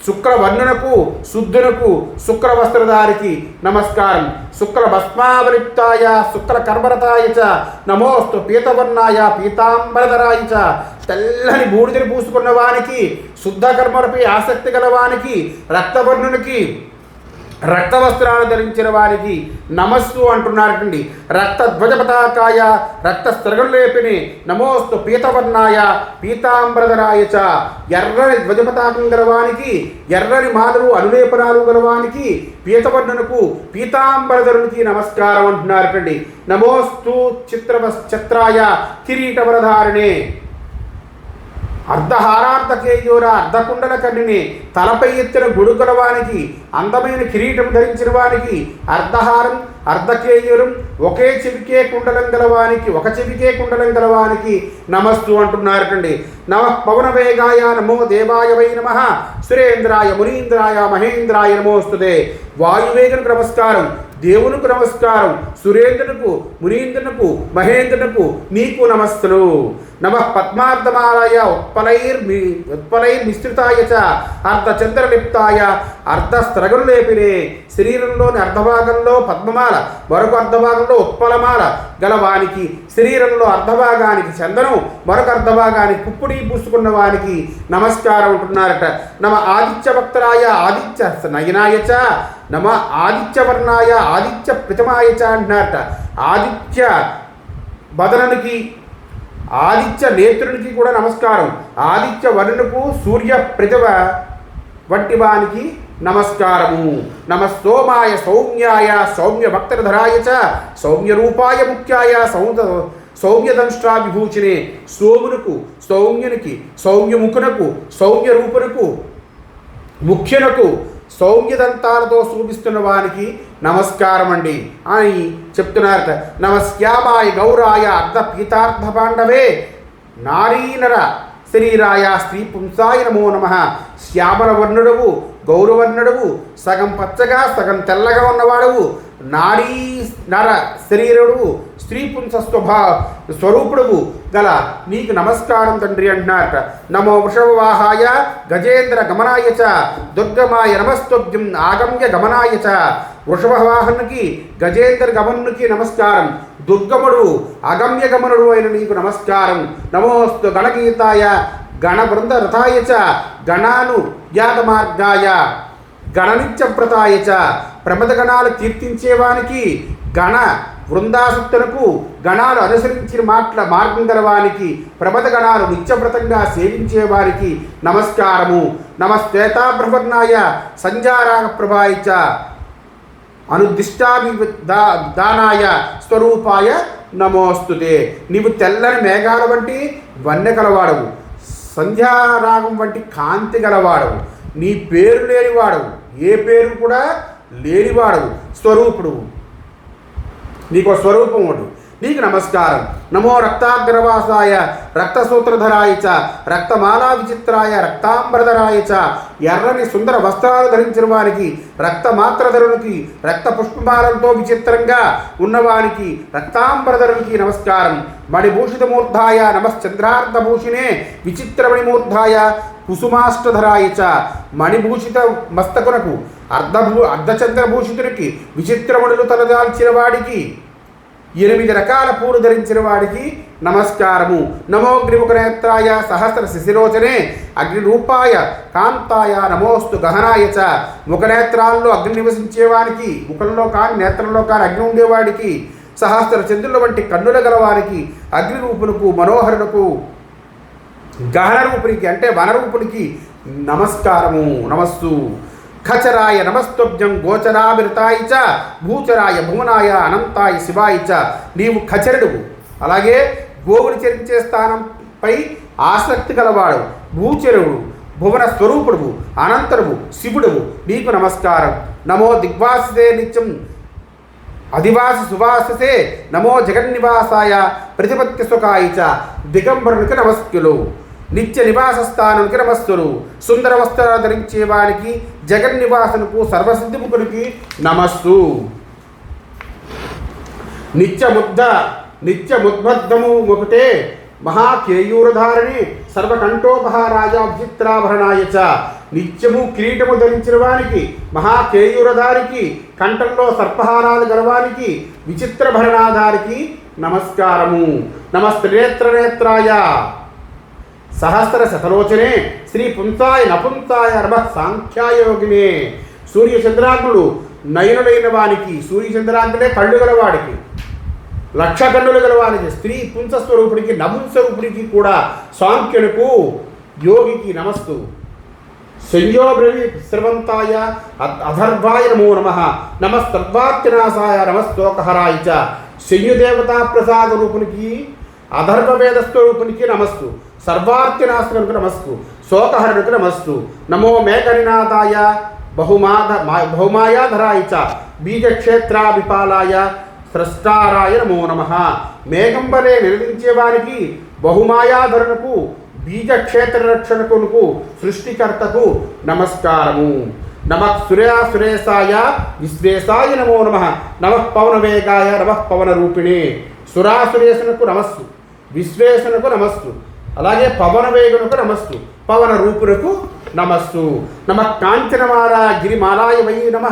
శుక్రవర్ణునకు శుద్ధునకు శుక్రవస్త్రధారికి నమస్కారం. శుక్ల భస్మావలిప్తాయ శుక్ల కర్మరతాయ చ నమోస్తు పీతవర్ణాయ పీతాంబరధరాయ చ. తెల్లని బూడిదని పూసుకున్న వానికి, శుద్ధ కర్మలపై ఆసక్తి గలవానికి, రక్తవర్ణునికి రక్తవస్త్రాలు ధరించిన వారికి నమస్సు అంటున్నారటండి. రక్త ధ్వజ పతాకాయ రక్త స్త్రగలేపిని నమోస్తు పీతవర్ణాయ పీతాంబరధరాయ చ. ఎర్రని ధ్వజపతాకం గలవానికి, ఎర్రని మాలలు అనులేపనాలు గలవానికి, పీతవర్ణునకు పీతాంబరధరునికి నమస్కారం అంటున్నారటండి. నమోస్తు చిత్రాయ కిరీటవరధారిణే అర్ధహారార్ధకేయూర అర్ధకుండల కన్నిని తలపై ఎత్తిన గొడుగలవానికి, అందమైన కిరీటం ధరించిన వానికి, అర్ధహారం అర్ధకేయూరం ఒకే చెవికే కుండలం గలవానికి, ఒక చెవికే కుండలం గలవానికి నమస్తు అంటున్నారటండి. నమ పవన వేగాయ నమో దేవాయ వై నమః సురేంద్రాయ మునీంద్రాయ మహేంద్రాయ నమోస్తుతే. వాయువేగనికి నమస్కారం, దేవునికి నమస్కారం, సురేంద్రునకు మునీంద్రునకు మహేంద్రునకు నీకు నమస్తులు. నమ పద్మార్ధమాలయ ఉత్పలైర్మిశ్రితాయ చ అర్ధచంద్రలిప్తాయ అర్ధస్త్రగలు లేపినే. శరీరంలోని అర్ధభాగంలో పద్మమాల, మరొక అర్ధభాగంలో ఉత్పలమాల గలవానికి, శరీరంలో అర్ధభాగానికి చందనం, మరొక అర్ధభాగానికి పుప్పుడి పూసుకున్న వానికి నమస్కారం అంటున్నారట. నమ ఆదిత్య భక్తరాయ ఆదిత్య నయనాయ చ నమ ఆదిత్యవర్ణాయ ఆదిత్య ప్రతిమాయ చ అంటున్నారట. ఆదిత్య బదనునికి, ఆదిత్య నేత్రునికి కూడా నమస్కారం. ఆదిత్య వర్ణునకు సూర్య ప్రతిభ వంటి వానికి నమస్కారము. నమ సోమాయ సౌమ్యాయ సౌమ్య భక్తధరాయ చ సౌమ్య రూపాయ ముఖ్యాయ సౌమ్యదంష్ట్రా విభూషిణే. సోమునకు సౌమ్యునికి, సౌమ్యముఖునకు, సౌమ్య రూపునకు, ముఖ్యునకు, సౌమ్యదంతాలతో శోభిస్తున్న వానికి నమస్కారం అండి అని చెప్తున్నారట. నమస్యామాయ గౌరాయ అర్ధ పీతార్థ పాండవే నారీనర శరీరాయ స్త్రీ పుంసాయ నమో నమః. శ్యామల వర్ణుడవు, గౌరవర్ణుడవు, సగం పచ్చగా సగం తెల్లగా ఉన్నవాడవు, నారీ నర శరీరుడు, స్త్రీ పుంస స్వరూపుడువు గల నీకు నమస్కారం తండ్రి అంటున్నారట. నమో వృషభవాహాయ గజేంద్ర గమనాయ చ దుర్గమాయ నమస్తోభ్యం ఆగమ్య గమనాయ చ. వృషభవాహనునికి, గజేంద్ర గమనునికి నమస్కారం. దుర్గముడు అగమ్య గమనుడు అయిన నీకు నమస్కారం. నమోస్తు గణగీతాయ గణబృంద రథాయ చ గణాను జ్ఞాత మార్గాయ గణనిత్యవ్రతాయ చ. ప్రమదగణాలు కీర్తించేవానికి, గణ బృందాసక్తులకు, గణాలు అనుసరించిన మార్గం గలవానికి, ప్రమదగణాలు నిత్యవ్రతంగా సేవించేవారికి నమస్కారము. నమస్తేతాబ్రహ్మణాయ సంజారాగ ప్రభాయ చ అనుదిష్టాభిదానాయ స్వరూపాయ నమోస్తుతే. నీవు తెల్లని మేఘాల వంటి వన్నె కలవాడవు, సంధ్యారాగం వంటి కాంతి గలవాడవు, నీ పేరు లేనివాడవు, ఏ పేరు కూడా లేనివాడవు, స్వరూపుడు, నీకు స్వరూపం ఉండు, నీకు నమస్కారం. నమో రక్తాగ్రవాసాయ రక్తసూత్రధరాయ చ రక్తమాలా విచిత్రాయ రక్తాంబరధరాయ చ. ఎర్రని సుందర వస్త్రాలు ధరించిన వారికి, రక్తమాత్రధరునికి, రక్త పుష్పమాలంతో విచిత్రంగా ఉన్నవానికి, రక్తాంబరధరునికి నమస్కారం. మణిభూషితమూర్ధాయ నమశ్చంద్రార్ధభూషిణే విచిత్రమణిమూర్ధాయ కుసుమాష్టధరాయ చ. మణిభూషిత మస్తకునకు, అర్ధచంద్రభూషితునికి, విచిత్రమణులు తలదాల్చిన వాడికి, 8 రకాల పూలు ధరించిన వాడికి నమస్కారము. నమో అగ్నిముఖనేత్రాయ సహస్ర శిశిరోచనే అగ్నిరూపాయ కాంతాయ నమోస్తు గహనాయ చ. ముఖనేత్రాల్లో అగ్ని నివసించేవానికి, ముఖంలో కానీ నేత్రంలో కానీ అగ్ని ఉండేవాడికి, సహస్ర చంద్రుల వంటి కన్నుల గలవారికి, అగ్నిరూపునకు, మనోహరునకు, గహనరూపునికి అంటే వనరూపునికి నమస్కారము. నమస్సు. ఖచరాయ నమస్తభ్యం గోచరామృతాయ చ భూచరాయ భువనాయ అనంతాయ శివాయ చ. నీవు ఖచరుడువు, అలాగే గోవుని చరించే స్థానంపై ఆసక్తి గలవాడు, భూచరుడు, భువన స్వరూపుడువు, అనంతరువు, శివుడువు, నీకు నమస్కారం. నమో దిగ్వాసే నిత్యం అధివాస సువాససే నమో జగన్నివాసాయ ప్రతిపత్తి సుఖాయ చ. దిగంబరునికి నమస్కులు, నిత్య నివాస స్థానానికి నమస్సులు. సుందర వస్త్రాలు ధరించేవానికి, జగన్నివాసనకు, సర్వసిద్ధిముఖునికి నమస్సు. నిత్యముద్బద్ధము ఒకటే మహాకేయూరధారిణి సర్వకంఠోపహారాయ విచిత్రాభరణాయ చ. నిత్యము కిరీటము ధరించిన వానికి, మహాకేయూరధారికి, కంఠంలో సర్పహారాలు గలవానికి, విచిత్రభరణాధారికి నమస్కారము. నమస్త్రేత్రనేత్రాయ సహస్ర శతలోచనే శ్రీ పుంసాయ నపుంసాయ నమ సాంఖ్యాయ యోగినే. సూర్యచంద్రాగ్నుడు నయనులైన వానికి, సూర్యచంద్రాగ్నుడే కళ్ళు గలవాడికి, లక్ష కన్నులు గలవానికి, స్త్రీ పుంసస్వరూపుడికి, నపుంసరూపుడికి కూడా సాంఖ్యులకు, యోగికి నమస్తు. సంయోబ్రవి శ్రవంతాయ అధర్వాయ నమో నమ. నమస్తర్వార్చనాసాయ నమస్తోకహరాయ చ. శయ్యుదేవతా ప్రసాద రూపునికి, అధర్వవేద స్వరూపునికి నమస్తు. సర్వార్చనాశ్రముకు నమస్తు. శోకహరునికి నమస్తు. నమో మేఘనినాదాయ బహుమాయాధరాయ చ. బీజక్షేత్రాభిపాలాయ స్రష్టారాయ నమో నమ. మేఘంబలే నిలదించేవారికి, బహుమాయాధరునకు, బీజక్షేత్ర రక్షణకునకు, సృష్టికర్తకు నమస్కారము. నమః సురేశాయ విశ్వేశాయ నమో నమ. నమః పవనవేగాయ నమః పవనరూపిణే. సురాసురేశునకు నమస్సు, విశ్వేశునకు నమస్సు, అలాగే పవనవేగునకు నమస్సు, పవన రూపునకు నమస్సు. నమః కాంచనమాలాయ గిరిమాలాయ వై నమ.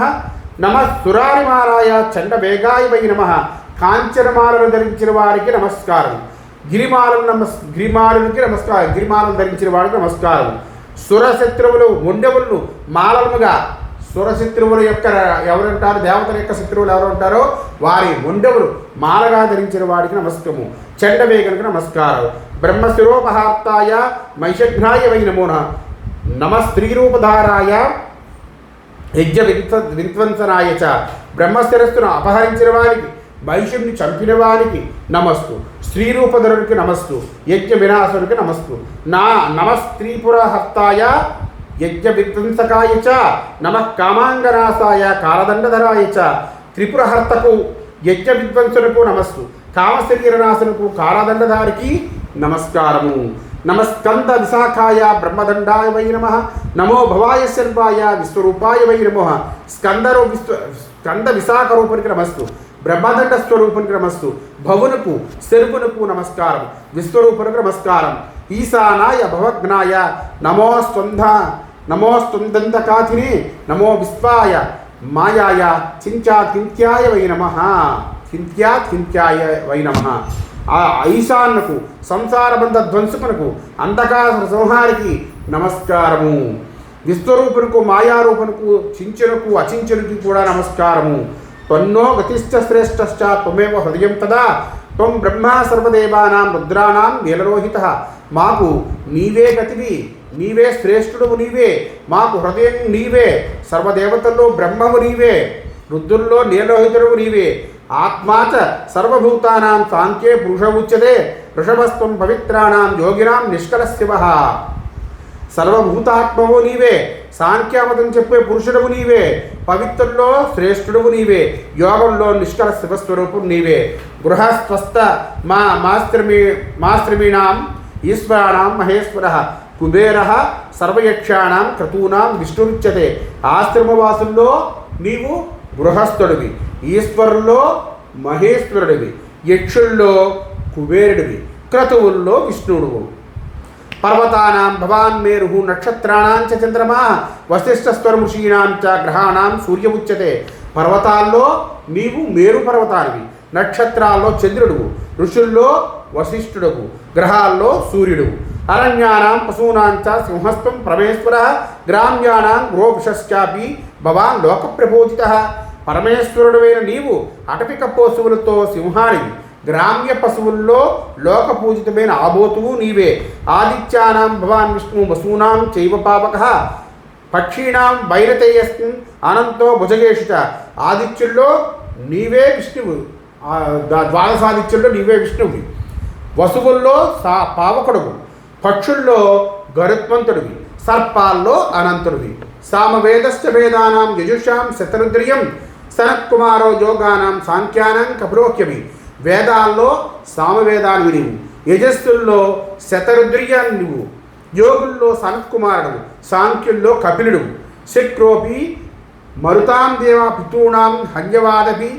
నమః సురారిమాలాయ చండవేగాయ వై నమ. కాంచనమాలను ధరించిన వారికి నమస్కారం. గిరిమాలకి నమస్కారం. గిరిమాలను ధరించిన వారికి నమస్కారం. సురశత్రువులు మొండెవులను మాలముగా, సురశత్రువుల యొక్క ఎవరంటారు, దేవతల యొక్క శత్రువులు ఎవరు ఉంటారో వారి మొండెవులు మాలగా ధరించిన వాడికి నమస్కారము. చండవేగనికి నమస్కారం. బ్రహ్మశిరోపహార్తాయ మైషఘ్నాయ వై నమో నమ. స్త్రీరూపధారాయ యజ్ఞ విధ్వంసనాయ చ. బ్రహ్మశిరస్సును అపహరించిన వారికి, మహిషుని చంపిన వారికి నమస్తు. స్త్రీరూపధరునికి నమస్తు. యజ్ఞ వినాశునికి నమస్తు. నమస్త్రీపురహర్తాయ యజ్ఞ విధ్వంసకాయ చ. నమః కామాంగనాశాయ కాలదండధరాయ చ. త్రిపురహర్తకు, యజ్ఞ విధ్వంసునకు నమస్తు. కామశరీరనాశనకు, కాలదండధారికి నమస్కారము. నమస్కంద విశాఖాయ బ్రహ్మదండాయ వై నమ. నమో భవాయ శల్పాయ విశ్వరూపాయ వై నమో. స్కంద విశాఖ రూపునికి నమస్తు. బ్రహ్మదండ స్వరూపునికి నమస్తు. భవునకు, శరుపునకు నమస్కారం. విశ్వరూపునికి నమస్కారం. ఈశానాయ భవగ్నాయ నమోస్త్వందంతకాతిని. నమో విశ్వాయ మాయాయ చింత్యాయ వై నమ. చింత్యాయ వై నమ. ఆ ఈశాన్యకు, సంసారబంధ ధ్వంసుకునకు, అంధకార సంహారికి నమస్కారము. విశ్వరూపునకు, మాయారూపునకు, చించునకు, అచించునికి కూడా నమస్కారము. త్వన్నో గతిశ్చ శ్రేష్ఠశ్చ త్వమేవ హృదయం తదా. త్వం బ్రహ్మ సర్వదేవానాం రుద్రాణాం నీలలోహితః. మాకు నీవే గతివి, నీవే శ్రేష్ఠుడువు నీవే, మాకు హృదయం నీవే, సర్వదేవతల్లో బ్రహ్మవు నీవే, రుద్రుల్లో నీలలోహితుడువు నీవే. ఆత్మాచ సర్వభూతానాం సాంఖ్యే పురుష ఉచ్యతే. వృషభస్త్వం పవిత్రాణాం యోగినాం నిష్కల శివః. సర్వభూతాత్మవు నీవే, సాంఖ్యామతం చెప్పే పురుషుడవు నీవే, పవిత్రుల్లో శ్రేష్ఠుడవు నీవే, యోగంలో నిష్కల శివస్వరూపుడు నీవే. గృహస్వస్థ మాశ్రమీణాం ఈశ్వరాణం మహేశ్వరః. కుబేరః సర్వయక్షాణం క్రతూనాం విష్ణురుచ్యతే. ఆశ్రమవాసుల్లో నీవు గృహస్థుడివి, ఈశ్వరుల్లో మహేశ్వరుడివి, యక్షుల్లో కుబేరుడివి, క్రతువుల్లో విష్ణుడువు. పర్వతానాం భవాన్ మేరుః నక్షత్రాణాం చ చంద్రమా వశిష్ఠస్వరముషీణాం చ గ్రహాణాం సూర్య ఉచ్యతే. పర్వతాల్లో నీవు మేరు పర్వతానివి, నక్షత్రాల్లో చంద్రుడువు, ఋషుల్లో వశిష్ఠుడవు, గ్రహాల్లో సూర్యుడు, అరణ్యానాం పశూనాంచ సింహస్వం పరమేశ్వర, గ్రామ్యానాం గోవృషశ్చాపి భవాన్ లోకప్రబోధిత. పరమేశ్వరుడైన నీవు అటవిక పశువులతో సింహానివి, గ్రామ్య పశువుల్లో లోకపూజితమైన ఆబోతువు నీవే. ఆదిత్యానాం భవాన్ విష్ణు వసూనాం చైవ పావక, పక్షీణాం వైరతేయస్మిన్ అనంతో భుజగేషుత. ఆదిత్యుల్లో నీవే విష్ణువు, ద్వాదశాదిత్యుల్లో నీవే విష్ణువు, వసువుల్లో పావకుడువు, పక్షుల్లో గరుత్మంతుడివి, సర్పాల్లో అనంతుడివి. సామవేదశ్చ వేదానాం యజుషాం శతరుద్రియం, సనత్కుమారో యోగానాం సాంఖ్యానాం కపురోక్యమి. వేదాల్లో సామవేదాన్ని నీవు, యజస్సుల్లో శతరుద్రియాన్ని నువ్వు, యోగుల్లో సనత్కుమారుడు, సాంఖ్యుల్లో కపిలుడు. శక్రోపి మరుతాం దేవ పితॄణాం హన్యవాడసి,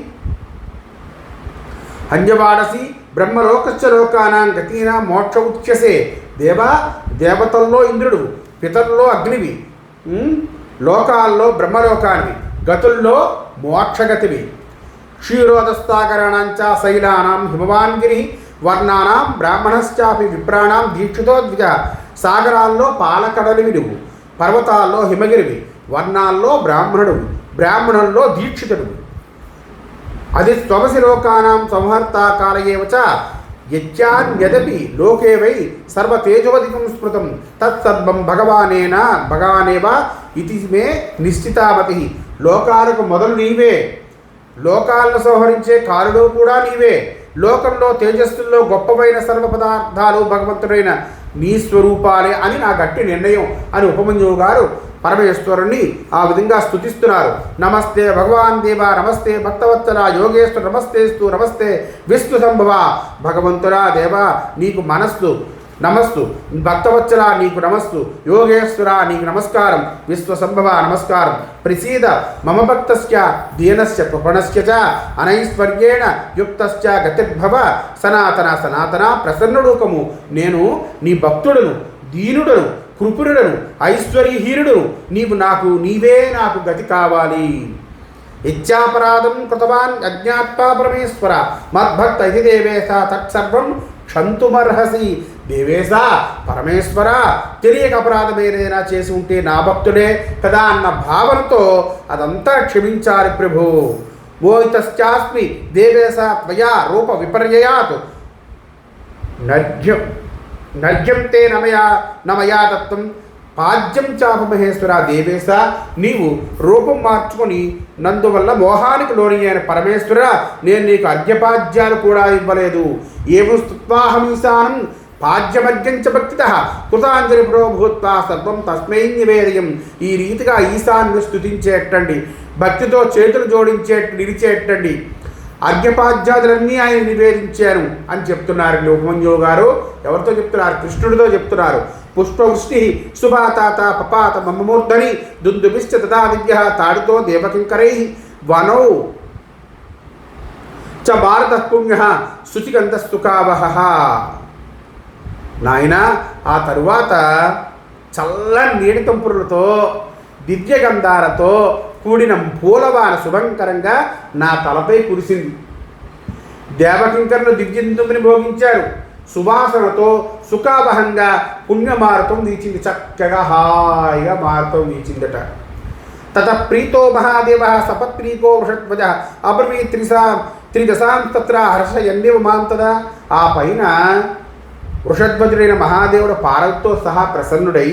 బ్రహ్మలోకశ్చ లోకానాం గతీనాం మోక్ష ఉచ్యసే. దేవతల్లో ఇంద్రుడు, పితరుల్లో అగ్నివి, లోకాల్లో బ్రహ్మలోకానివి, గతుల్లో మోక్షగతివి. క్షీరోదస్తాకరణాంచ శైలానాం హిమవాన్గిరి, వర్ణానాం బ్రాహ్మణశ్చాపి విప్రాణాం దీక్షితో ద్విజ. సాగరాల్లో పాలకడలివి నువ్వు, పర్వతాల్లో హిమగిరివి, వర్ణాల్లో బ్రాహ్మణుడు, బ్రాహ్మణుల్లో దీక్షితుడు. అది త్వమసి లోకానాం సంహర్త కాలయేవచ, యత్యాన్యదపి లోకే వై సర్వతేజోధికం స్మృతం, తత్సర్వం భగవానేవ ఇది మే నిశ్చితామతి. లోకాలకు మొదలు నీవే, లోకాలను సంహరించే కారుడు కూడా నీవే. లోకంలో తేజస్సుల్లో గొప్పవైన సర్వ పదార్థాలు భగవంతుడైన నీ స్వరూపాలే అని నా గట్టి నిర్ణయం అని ఉపమన్యువు గారు పరమేశ్వరుణ్ణి ఆ విధంగా స్తుతిస్తున్నారు. నమస్తే భగవాన్ దేవ, నమస్తే భక్తవత్సల యోగేశ్వర, నమస్తేస్తు, నమస్తే విష్ణు సంభవ. భగవంతుడా దేవా నీకు మనస్సు నమస్తు, భక్తవత్సల నీకు నమస్తు, యోగేశ్వర నీకు నమస్కారం, విశ్వసంభవ నమస్కారం. ప్రసీద మమ భక్తస్య దీనస్య కృపణస్య చ అనైశ్వర్యేణ యుక్తస్య గతిర్భవ. సనాతన ప్రసన్నుడుకము. నేను నీ భక్తుడును, దీనుడను, కృపురుడను, ఐశ్వర్యహీనుడును. నీవే నాకు గతి కావాలి. ఇచ్చాపరాధం కృతవాన్ అజ్ఞాత్వా పరమేశ్వర, మద్భక్త ఇది దేవేశ తత్సర్వం క్షంతుమర్హసి. దేవేశ పరమేశ్వర, తెలియక అపరాధం ఏదైనా చేసి ఉంటే నా భక్తుడే కదా అన్న భావనతో అదంతా క్షమించాలి ప్రభు. మోహితశ్చాస్మి దేవేశ త్వయా రూప విపర్యయాత్, నర్ఘ్యం తే నమయా దత్తం పాద్యం చాప మహేశ్వర. దేవేశ నీవు రూపం మార్చుకొని నందువల్ల మోహానికి లోని అయిన పరమేశ్వర, నేను నీకు అర్ఘ్యపాద్యాలు కూడా ఇవ్వలేదు. ఏం స్తుత్వాహమీశానం పాద్యమర్ఘ్యంచ భక్తిత కృతాంజలి ప్రోభూత్వా సర్వం తస్మై నివేదయం. ఈ రీతిగా ఈశాన్యుని స్తుతించేటండి, భక్తితో చేతులు నిలిచేటండి. అర్ఘ్యపాద్యాదులన్నీ ఆయన నివేదించాను అని చెప్తున్నారు ఉపమన్యువు గారు. ఎవరితో చెప్తున్నారు? కృష్ణుడితో చెప్తున్నారు. పుష్పవృష్టి సుభాతాత పపాత మమ్మమూర్ధని దుందుభిశ్చ తదా దివ్య తాడితో దేవకింకరై వనౌ చ భారత పుణ్య శుచిగంధస్తుకావహ. నాయన ఆ తరువాత చల్లని నీటి తంపురులతో దివ్యగంధాలతో కూడిన పూలవాన శుభంకరంగా నా తలపై కురిసింది. దేవకింకరులు దివ్యంతుని భోగించారు. సువాసనతో సుఖావహంగా పుణ్యమారుతం వీచింది, చక్కగా హాయిగా మారుతం వీచిందట. తత ప్రీతో మహాదేవ సపత్నీకో వృషధ్వజ అబ్రవీ త్రిదశాం తత్ర హర్షయన్నివ మాంతదా. ఆ పైన వృషధ్వజుడైన మహాదేవుడు పార్వతితో సహా ప్రసన్నుడై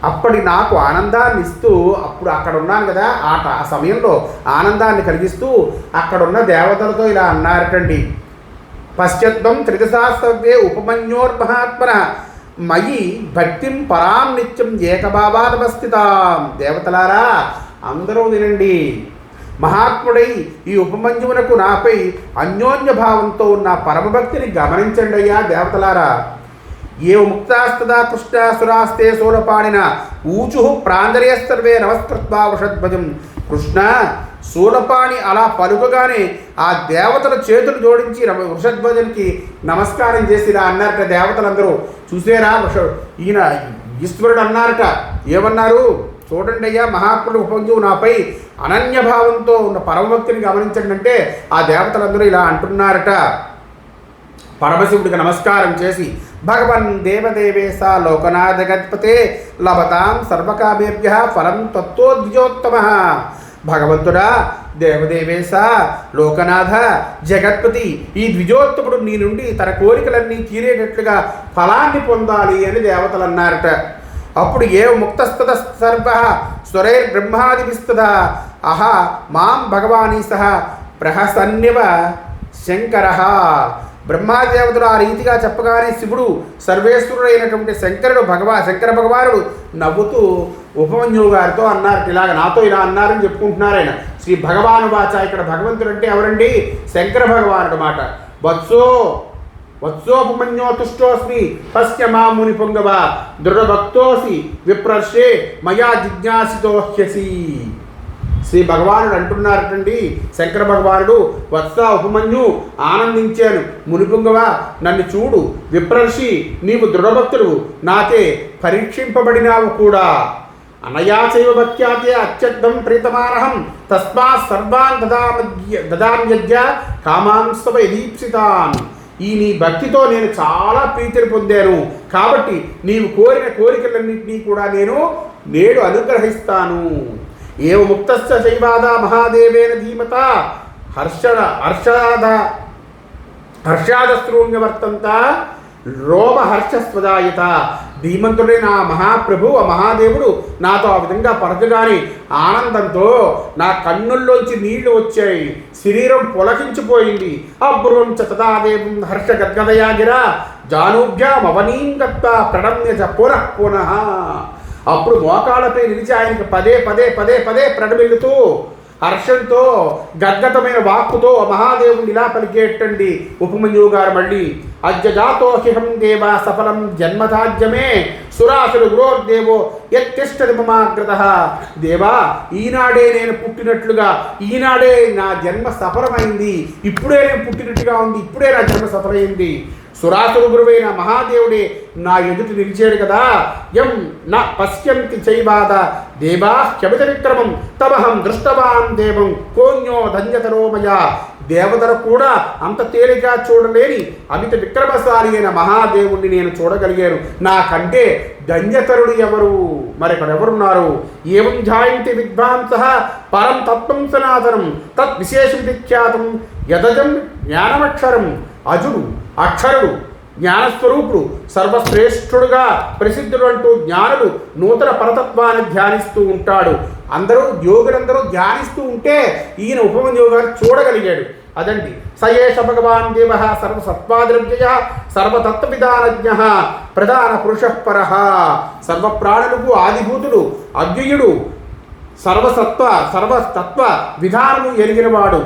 అప్పటి నాకు ఆనందాన్ని ఇస్తూ, అప్పుడు అక్కడ ఉన్నాను కదా ఆ సమయంలో ఆనందాన్ని కలిగిస్తూ అక్కడున్న దేవతలతో ఇలా అన్నారటండి. పశ్చత్వం త్రిదశాస్తవ్యే ఉపమన్యోర్మహాత్మన మయి భక్తిం పరాం నిత్యం ఏకభావాదమస్థితాం. దేవతలారా అందరూ వినండి. మహాత్ముడై ఈ ఉపమన్యువునకు నాపై అన్యోన్య భావంతో ఉన్న పరమభక్తిని గమనించండి అయ్యా దేవతలారా. ఏ ముక్తాస్తదా కృష్ణాసురాస్తే శూలపాణిన ఊచు ప్రాంజలియస్తర్వే నమస్కృత్వా వృషధ్వజం. కృష్ణ శూలపాణి అలా పలుకగానే ఆ దేవతల చేతులు జోడించి వృషధ్వజునికి నమస్కారం చేసిరా అన్నారట దేవతలందరూ. చూసేరా ఈయన ఈశ్వరుడు అన్నారట. ఏమన్నారు చూడండి అయ్యా, మహాత్ముడు ఉపమన్యువు నాపై అనన్యభావంతో ఉన్న పరమభక్తిని గమనించండి అంటే ఆ దేవతలందరూ ఇలా అంటున్నారట. పరమశివుడికి నమస్కారం చేసి భగవన్ దేవదేవేశ లోకనాథ జగత్పతే లభతాం సర్వకామేభ్య ఫలం తత్వోద్యోత్తమ. భగవంతుడా, దేవదేవేశ, లోకనాథ, జగత్పతి, ఈ ద్విజోత్తముడు నీ నుండి తన కోరికలన్నీ తీరేటట్లుగా ఫలాన్ని పొందాలి అని దేవతలు అన్నారట. అప్పుడు ఏ ముక్తస్తద సర్వ స్వరైర్బ్రహ్మాదిపిస్తద అహ మాం భగవానీ సహ ప్రహసన్యవ శంకర. బ్రహ్మాదేవతలు ఆ రీతిగా చెప్పగానే శివుడు సర్వేశ్వరుడైనటువంటి శంకర భగవానుడు నవ్వుతూ ఉపమన్యువు గారితో అన్నారు, ఇలాగ నాతో ఇలా అన్నారని చెప్పుకుంటున్నారు ఆయన. శ్రీ భగవాను వాచ. ఇక్కడ భగవంతుడు అంటే ఎవరండి? శంకర భగవానుడు మాట. వత్సోపమన్యో తుష్టోస్మి పశ్య మాముని పొంగవ దృఢభక్తోసి విప్రర్షే మయా జిజ్ఞాసితోహ్యసి. శ్రీ భగవానుడు అంటున్నారటండి, శంకర భగవానుడు, వత్స ఉపమన్యు, ఆనందించాను, మునిపుంగవ నన్ను చూడు, విప్రర్షి నీవు దృఢభక్తుడు, నాకే పరీక్షింపబడినావు కూడా. అనయాచైవ భక్త్యాతే అత్యర్థం ప్రీతమానహం తస్మాత్ సర్వాన్ దదామ్యజ్ఞ కామాంస్తవ యదీప్సితాన్. ఈ నీ భక్తితో నేను చాలా ప్రీతిని పొందాను, కాబట్టి నీవు కోరిన కోరికలన్నింటినీ కూడా నేను నేడు అనుగ్రహిస్తాను. ఏవ ముక్తశ్చ శైవాద మహాదేవేన ధీమత హర్షాదస్త్రూన్యవర్తంత రోమహర్షస్వదాయత. ధీమంతుడైన ఆ మహాప్రభు, ఆ మహాదేవుడు నాతో ఆ విధంగా పరచగానే ఆనందంతో నా కన్నుల్లోంచి నీళ్లు వచ్చాయి, శరీరం పులకించిపోయింది. అబ్రువం చ తదాదేవం హర్ష గద్గదయాగిర జానూభ్యామవనీం గత్వా ప్రణమ్య చ పునః. అప్పుడు మోకాళ్ళపై నిలిచి ఆయనకి పదే పదే పదే పదే ప్రణమిల్లుతూ హర్షంతో గద్గతమైన వాక్కుతో మహాదేవుని ఇలా పలికేటండి ఉపమన్యువు గారు. మళ్ళీ అజ్జజాతోహిహం దేవ సఫలం జన్మధాజ్యమే సురాసురు గురోర్దేవో యత్తిష్టది మమాగ్రత. దేవా, ఈనాడే నేను పుట్టినట్లుగా, ఈనాడే నా జన్మ సఫలమైంది, ఇప్పుడే నేను పుట్టినట్టుగా ఉంది, ఇప్పుడే నా జన్మ సఫలమైంది. సురాసురు గురువైన మహాదేవుడే నా ఎదుటి నిలిచాడు కదా. యం న పశ్యంతి చైవాద దేవా క్షమిత విక్రమం తమహం దృష్టవాన్ దేవం కోన్యో ధన్యతరోమయ. దేవతలు కూడా అంత తేలిగా చూడలేని అమిత విక్రమశాలి అయిన మహాదేవుణ్ణి నేను చూడగలిగాను. నాకంటే ధన్యతరుడు ఎవరు? మరెవరున్నారు? ఏవం ఝాయంతి విద్వాంసః పరం తత్వం సనాతనం తత్ విశేషం విఖ్యాతం యదజం జ్ఞానమక్షరం. అజుడు, అక్షరుడు, జ్ఞానస్వరూపుడు, సర్వశ్రేష్ఠుడుగా ప్రసిద్ధుడు అంటూ జ్ఞానుడు నూతన పరతత్వాన్ని ధ్యానిస్తూ ఉంటాడు. యోగులందరూ ధ్యానిస్తూ ఉంటే ఈయన ఉపమన్యువు గారు చూడగలిగాడు. అదండి సయేష భగవాన్ దేవ సర్వసత్వాద్రవ్యయ సర్వతత్వవిధానజ్ఞ ప్రధాన పురుషః పరః. సర్వప్రాణులకు ఆదిభూతుడు, అవ్యయుడు, సర్వతత్వ విధానము ఎరిగినవాడు,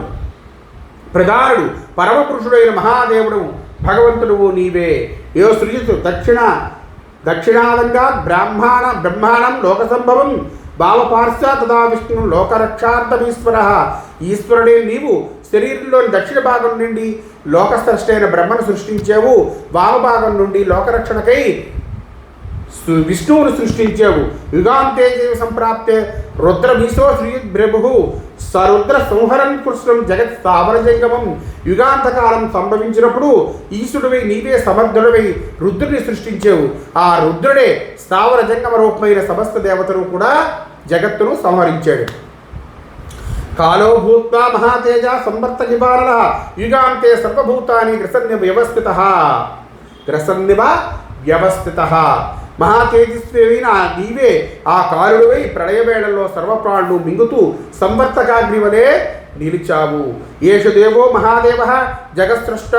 ప్రధానుడు, పరమపురుషుడైన మహాదేవుడు భగవంతుడు నీవే. ఏ సృజితు దక్షిణాదంగా బ్రహ్మాండం లోకసంభవం భావపార్శ్వ తదా విష్ణు లోకరక్షార్థమీశ్వర. ఈశ్వరుడే నీవు శరీరంలోని దక్షిణ భాగం నుండి లోకస్రష్టైన బ్రహ్మను సృష్టించావు, వామభాగం నుండి లోకరక్షణకై విష్ణువును సృష్టించావు. యుగాంతే జీవ సంప్రాప్తే రుద్రమీశో శ్రీబ్రభు సరుద్ర సంహరం కృష్ణం జగత్ స్థావరజంగమం. యుగాంతకాలం సంభవించినప్పుడు ఈశ్వరుడివై నీవే సమర్థుడివై రుద్రుని సృష్టించావు. ఆ రుద్రుడే స్థావర జంగమ రూపమైన సమస్త దేవతలు కూడా జగత్తును సంహరించాడు. కాలో భూత్వా మహాతేజ సంవర్త నివారణ యుగాంతే సర్వభూతాని గ్రసన్నివ వ్యవస్థిత. మహాతేజస్వైన నీవే ఆ కారుడివై ప్రళయవేళల్లో సర్వప్రాణులు మింగుతూ సంవర్తకాగ్ని వలె నిలిచావు. ఏషదేవో మహాదేవ జగత్సృష్ట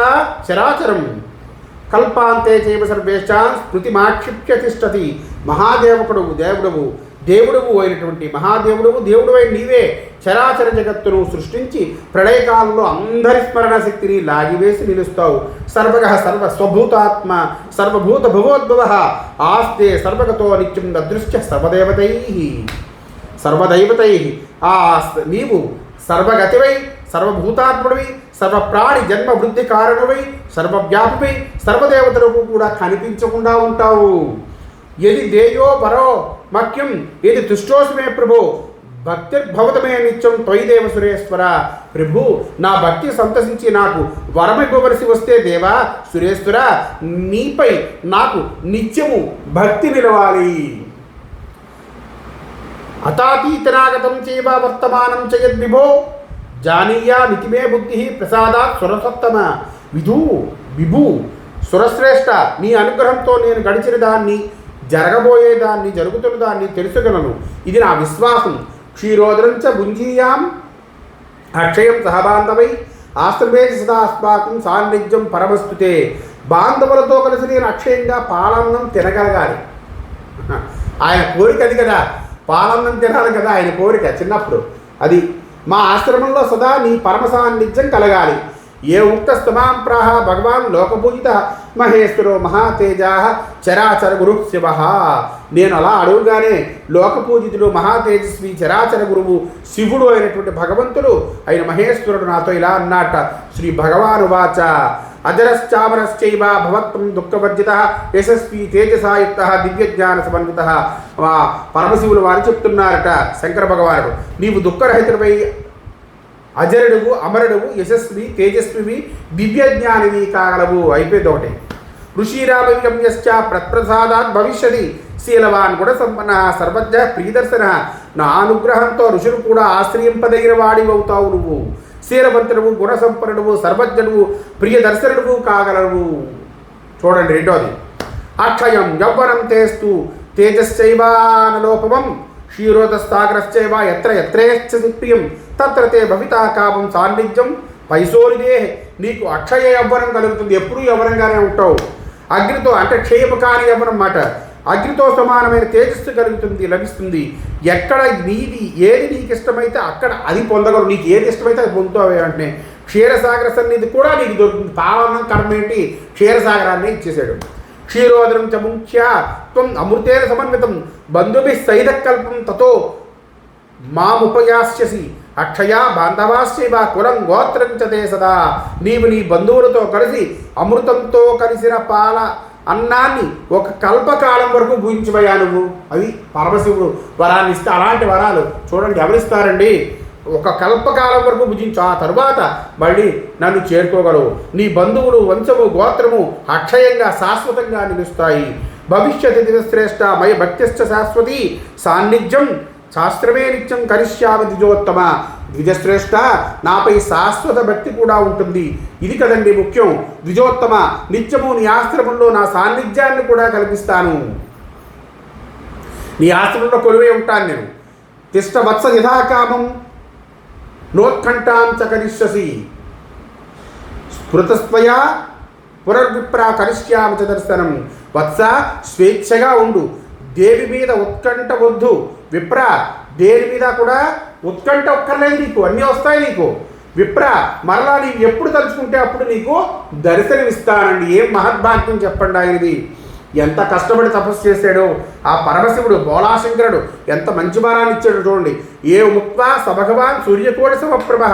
చరాచరం కల్పాంతే చైవ సర్వేషాం స్మృతిమాక్షిప్య తిష్టతి. దేవుడవు అయినటువంటి మహాదేవుడవు, దేవుడువై నీవే చరాచర జగత్తును సృష్టించి ప్రళయకాలంలో అందరి స్మరణ శక్తిని లాగివేసి నిలుస్తావు. సర్వస్వభూతాత్మ సర్వభూత భువోద్భవ ఆస్తే సర్వగతో నిత్యం అదృశ్య సర్వదైవతై. నీవు సర్వగతివై, సర్వభూతాత్ముడివి, సర్వప్రాణి జన్మ వృద్ధి కారణువై, సర్వవ్యాపివై, సర్వదేవతలకు కూడా కనిపించకుండా ఉంటావు. ఎది దేయో వరో మఖ్యం ఎది తుష్టోస్మే ప్రభో భక్తిర్భవతమే నిత్యం త్వయిదేవ సురేశ్వర. ప్రభు, నా భక్తి సంతసించి నాకు వరమివ్వవలసి వస్తే దేవా సురేశ్వర, నీపై నాకు నిత్యము భక్తి నిలవాలి. అతాతీతనాగతం చేవ వర్తమానం చేయద్విభో జానీయామితి మే బుద్ధి ప్రసాదాత్ సురసత్తమ. విభు సురశ్రేష్ఠ, నీ అనుగ్రహంతో నేను గడిచిన దాన్ని, జరగబోయేదాన్ని, జరుగుతున్న దాన్ని తెలుసుగలను. ఇది నా విశ్వాసం. క్షీరోదరంచ భుంజీయాం అక్షయం సహబాంధవై ఆశ్రమే సదా అస్మాకం సాన్నిధ్యం పరమస్తుతే. బాంధవులతో కలిసి నేను అక్షయంగా పాలన్నం తినగలగాలి. ఆయన కోరిక అది కదా, పాలన్నం తినాలి కదా ఆయన కోరిక చిన్నప్పుడు. అది మా ఆశ్రమంలో సదా నీ పరమ సాన్నిధ్యం కలగాలి. ఏ ఉక్తస్తమాం ప్రాహ భగవాన్ లోకపూజిత మహేశ్వరో మహాతేజా చరాచర గురు శివ. నేను అలా అడుగుగానే లోకపూజితుడు మహాతేజస్వి చరాచర గురువు శివుడు అయినటువంటి భగవంతుడు అయిన మహేశ్వరుడు నాతో ఇలా అన్నట. శ్రీ భగవానువాచ అజరశ్చామరశ్చైవ భవత్వం దుఃఖవర్జిత యశస్వి తేజసాయుక్త దివ్యజ్ఞాన సమన్విత. పరమశివులు వారు చెప్తున్నారట శంకర భగవానుడు, నీవు దుఃఖరహితుడిపై అజరుడువు, అమరుడువు, యశస్వి, తేజస్వివి, దివ్యజ్ఞానివి కాగలవు. అయిపోయింది ఒకటి. ఋషిరామవ్యమ్యశ్చ ప్రత్ప్రసాదాత్ భవిష్యతి శీలవాన్ గుణ సంపన్న సర్వజ్ఞ ప్రియదర్శన. నా అనుగ్రహంతో ఋషులు కూడా ఆశ్రయింపదగిన వాడివవుతావు నువ్వు. శీలవంతుడువు, గుణసంపన్నుడువు, సర్వజ్ఞుడువు, ప్రియదర్శనుడువు కాగలవు. చూడండి రెండోది. అక్షయం యౌవనం తేస్తు తేజశ్చైవానలోపమం క్షీరోదస్తాగ్రశ్చైవ ఎత్ర ఎత్రేశ్చ ప్రియం తత్ర తే భవితా కామం సాన్నిధ్యం పైసోలిదే. నీకు అక్షయ యవ్వనం కలుగుతుంది, ఎప్పుడూ యవ్వనంగానే ఉంటావు. అగ్నితో అంటే క్షయము కాని యవ్వనం మాట. అగ్నితో సమానమైన తేజస్సు కలుగుతుంది, లభిస్తుంది. ఎక్కడ నీది ఏది నీకు ఇష్టమైతే అక్కడ అది పొందగలవు. నీకు ఏది ఇష్టమైతే అది పొందుతావు. అంటే క్షీరసాగర సన్నిధి కూడా నీకు దొరుకుతుంది. పాలనం కర్మ ఏంటి, క్షీరసాగరాన్ని ఇచ్చేసాడు. క్షీరోదరం చ ముఖ్య త్వం అమృతేన సమన్వితం బంధుభి సైదకల్పం తతో మాముపయాస్యసి అక్షయా బాంధవాశ్చైవ కులం గోత్రం చ తే సదా. నీవు నీ బంధువులతో కలిసి అమృతంతో కలిసిన పాల అన్నాన్ని ఒక కల్పకాలం వరకు భూయించబోయా నువ్వు. అది పరమశివుడు వరాన్ని ఇస్తే. అలాంటి వరాలు చూడండి ఎవరిస్తారండి. ఒక కల్పకాలం వరకు భుజించు, ఆ తరువాత మళ్ళీ నన్ను చేరుకోగలవు. నీ బంధువులు, వంశము, గోత్రము అక్షయంగా శాశ్వతంగా నిలుస్తాయి. భవిష్యత్ దివశ్రేష్ఠ మయ భక్తిశ్చ శాశ్వతి సాన్నిధ్యం శాస్త్రమే నిత్యం కరిష్యామి ద్విజోత్తమ. ద్విజశ్రేష్ఠ, నాపై శాశ్వత భక్తి కూడా ఉంటుంది. ఇది కదండి ముఖ్యం. ద్విజోత్తమ, నిత్యము నీ ఆశ్రమంలో నా సాన్నిధ్యాన్ని కూడా కల్పిస్తాను. నీ ఆశ్రమంలో కొలువై ఉంటాను నేను. తిష్ట వత్స యథాకామం నోత్కంఠాం చ కరిష్యసి స్మృతస్త్వయా పునర్విప్రా కరిష్యామి చ దర్శనం. వత్స, స్వేచ్ఛగా ఉండు. దేవి మీద ఉత్కంఠ వద్దు. విప్ర, దేని మీద కూడా ఉత్కంఠ ఒక్కర్లేదు నీకు, అన్నీ వస్తాయి నీకు. విప్ర, మరలా నీకు ఎప్పుడు తలుచుకుంటే అప్పుడు నీకు దర్శనమిస్తానండి. ఏం మహద్భాగ్యం చెప్పండి ఆయనది. ఎంత కష్టపడి తపస్సు చేశాడో ఆ పరమశివుడు బోలాశంకరుడు, ఎంత మంచి వరాన్ని ఇచ్చాడు చూడండి. ఏ ముక్వా స భగవాన్ సూర్యకోటి సమప్రభ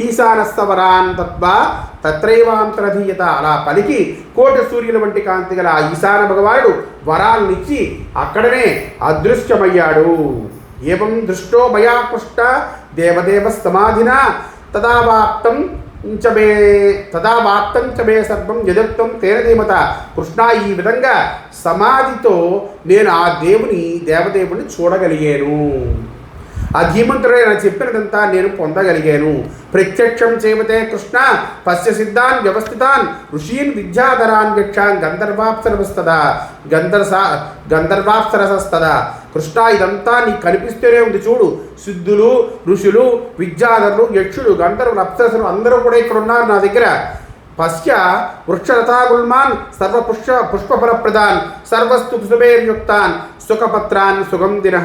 ఈశానస్తవరాన్ తత్వా తత్రైవాంతరధీయత. అలా పలికి కోటి సూర్యుల వంటి కాంతి గల ఆ ఈశాన భగవానుడు వరాలనిచ్చి అక్కడనే అదృశ్యమయ్యాడు. ఏవం దృష్టో మయా కృష్ట దేవదేవ సమాధినా తదావాప్తం చ మే సర్వం యదుక్తం తేన ధీమత. కృష్ణ, ఈ విధంగా సమాధితో నేను ఆ దేవదేవుని చూడగలిగాను. ఆ ధీమంతుడైన చెప్పినదంతా నేను పొందగలిగాను. ప్రత్యక్షం చేమతే కృష్ణ పశ్య సిద్ధాన్ వ్యవస్థితాన్ ఋషీన్ విద్యాధరాన్ యక్షాన్ గంధర్వాప్సరసస్తదా. కృష్ణ, ఇదంతా నీకు కనిపిస్తూనే ఉంది చూడు. సిద్ధులు, ఋషులు, విద్యాధరులు, యక్షులు, గంధర్వులు, అప్సరసులు అందరూ కూడా ఇక్కడ ఉన్నారు నా దగ్గర. పశ్య వృక్షలతాగుల్మాన్ పుష్పఫలప్రదాన్ సర్వస్తు శుభేర్యుక్తాన్ సుఖపత్రాన్ సుగంధిన.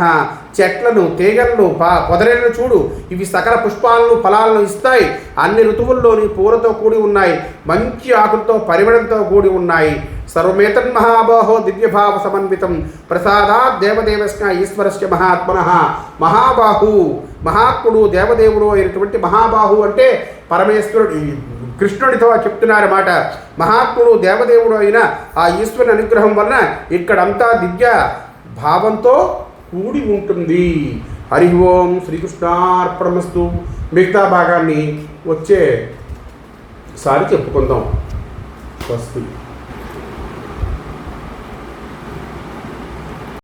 చెట్లను, తీగలను, పొదలను చూడు. ఇవి సకల పుష్పాలను, ఫలాలను ఇస్తాయి. అన్ని ఋతువుల్లోని పూలతో కూడి ఉన్నాయి. మంచి ఆకులతో, పరిమళంతో కూడి ఉన్నాయి. సర్వమేతన్మహాబాహో దివ్యభావ సమన్వితం ప్రసాదాత్ దేవదేవస్య ఈశ్వరస్య మహాత్మనః. మహాబాహు, మహాత్ముడు, దేవదేవుడు అయినటువంటి మహాబాహు అంటే పరమేశ్వరుడు, కృష్ణుడితో చెప్తున్నారన్నమాట. మహాత్ముడు, దేవదేవుడు అయిన ఆ ఈశ్వరుని అనుగ్రహం వలన ఇక్కడంతా దివ్య భావంతో కూడి ఉంటుంది. హరి ఓం శ్రీకృష్ణార్పణమస్తు. మిగతా భాగాన్ని వచ్చేసారి చెప్పుకుందాం. స్వస్తి.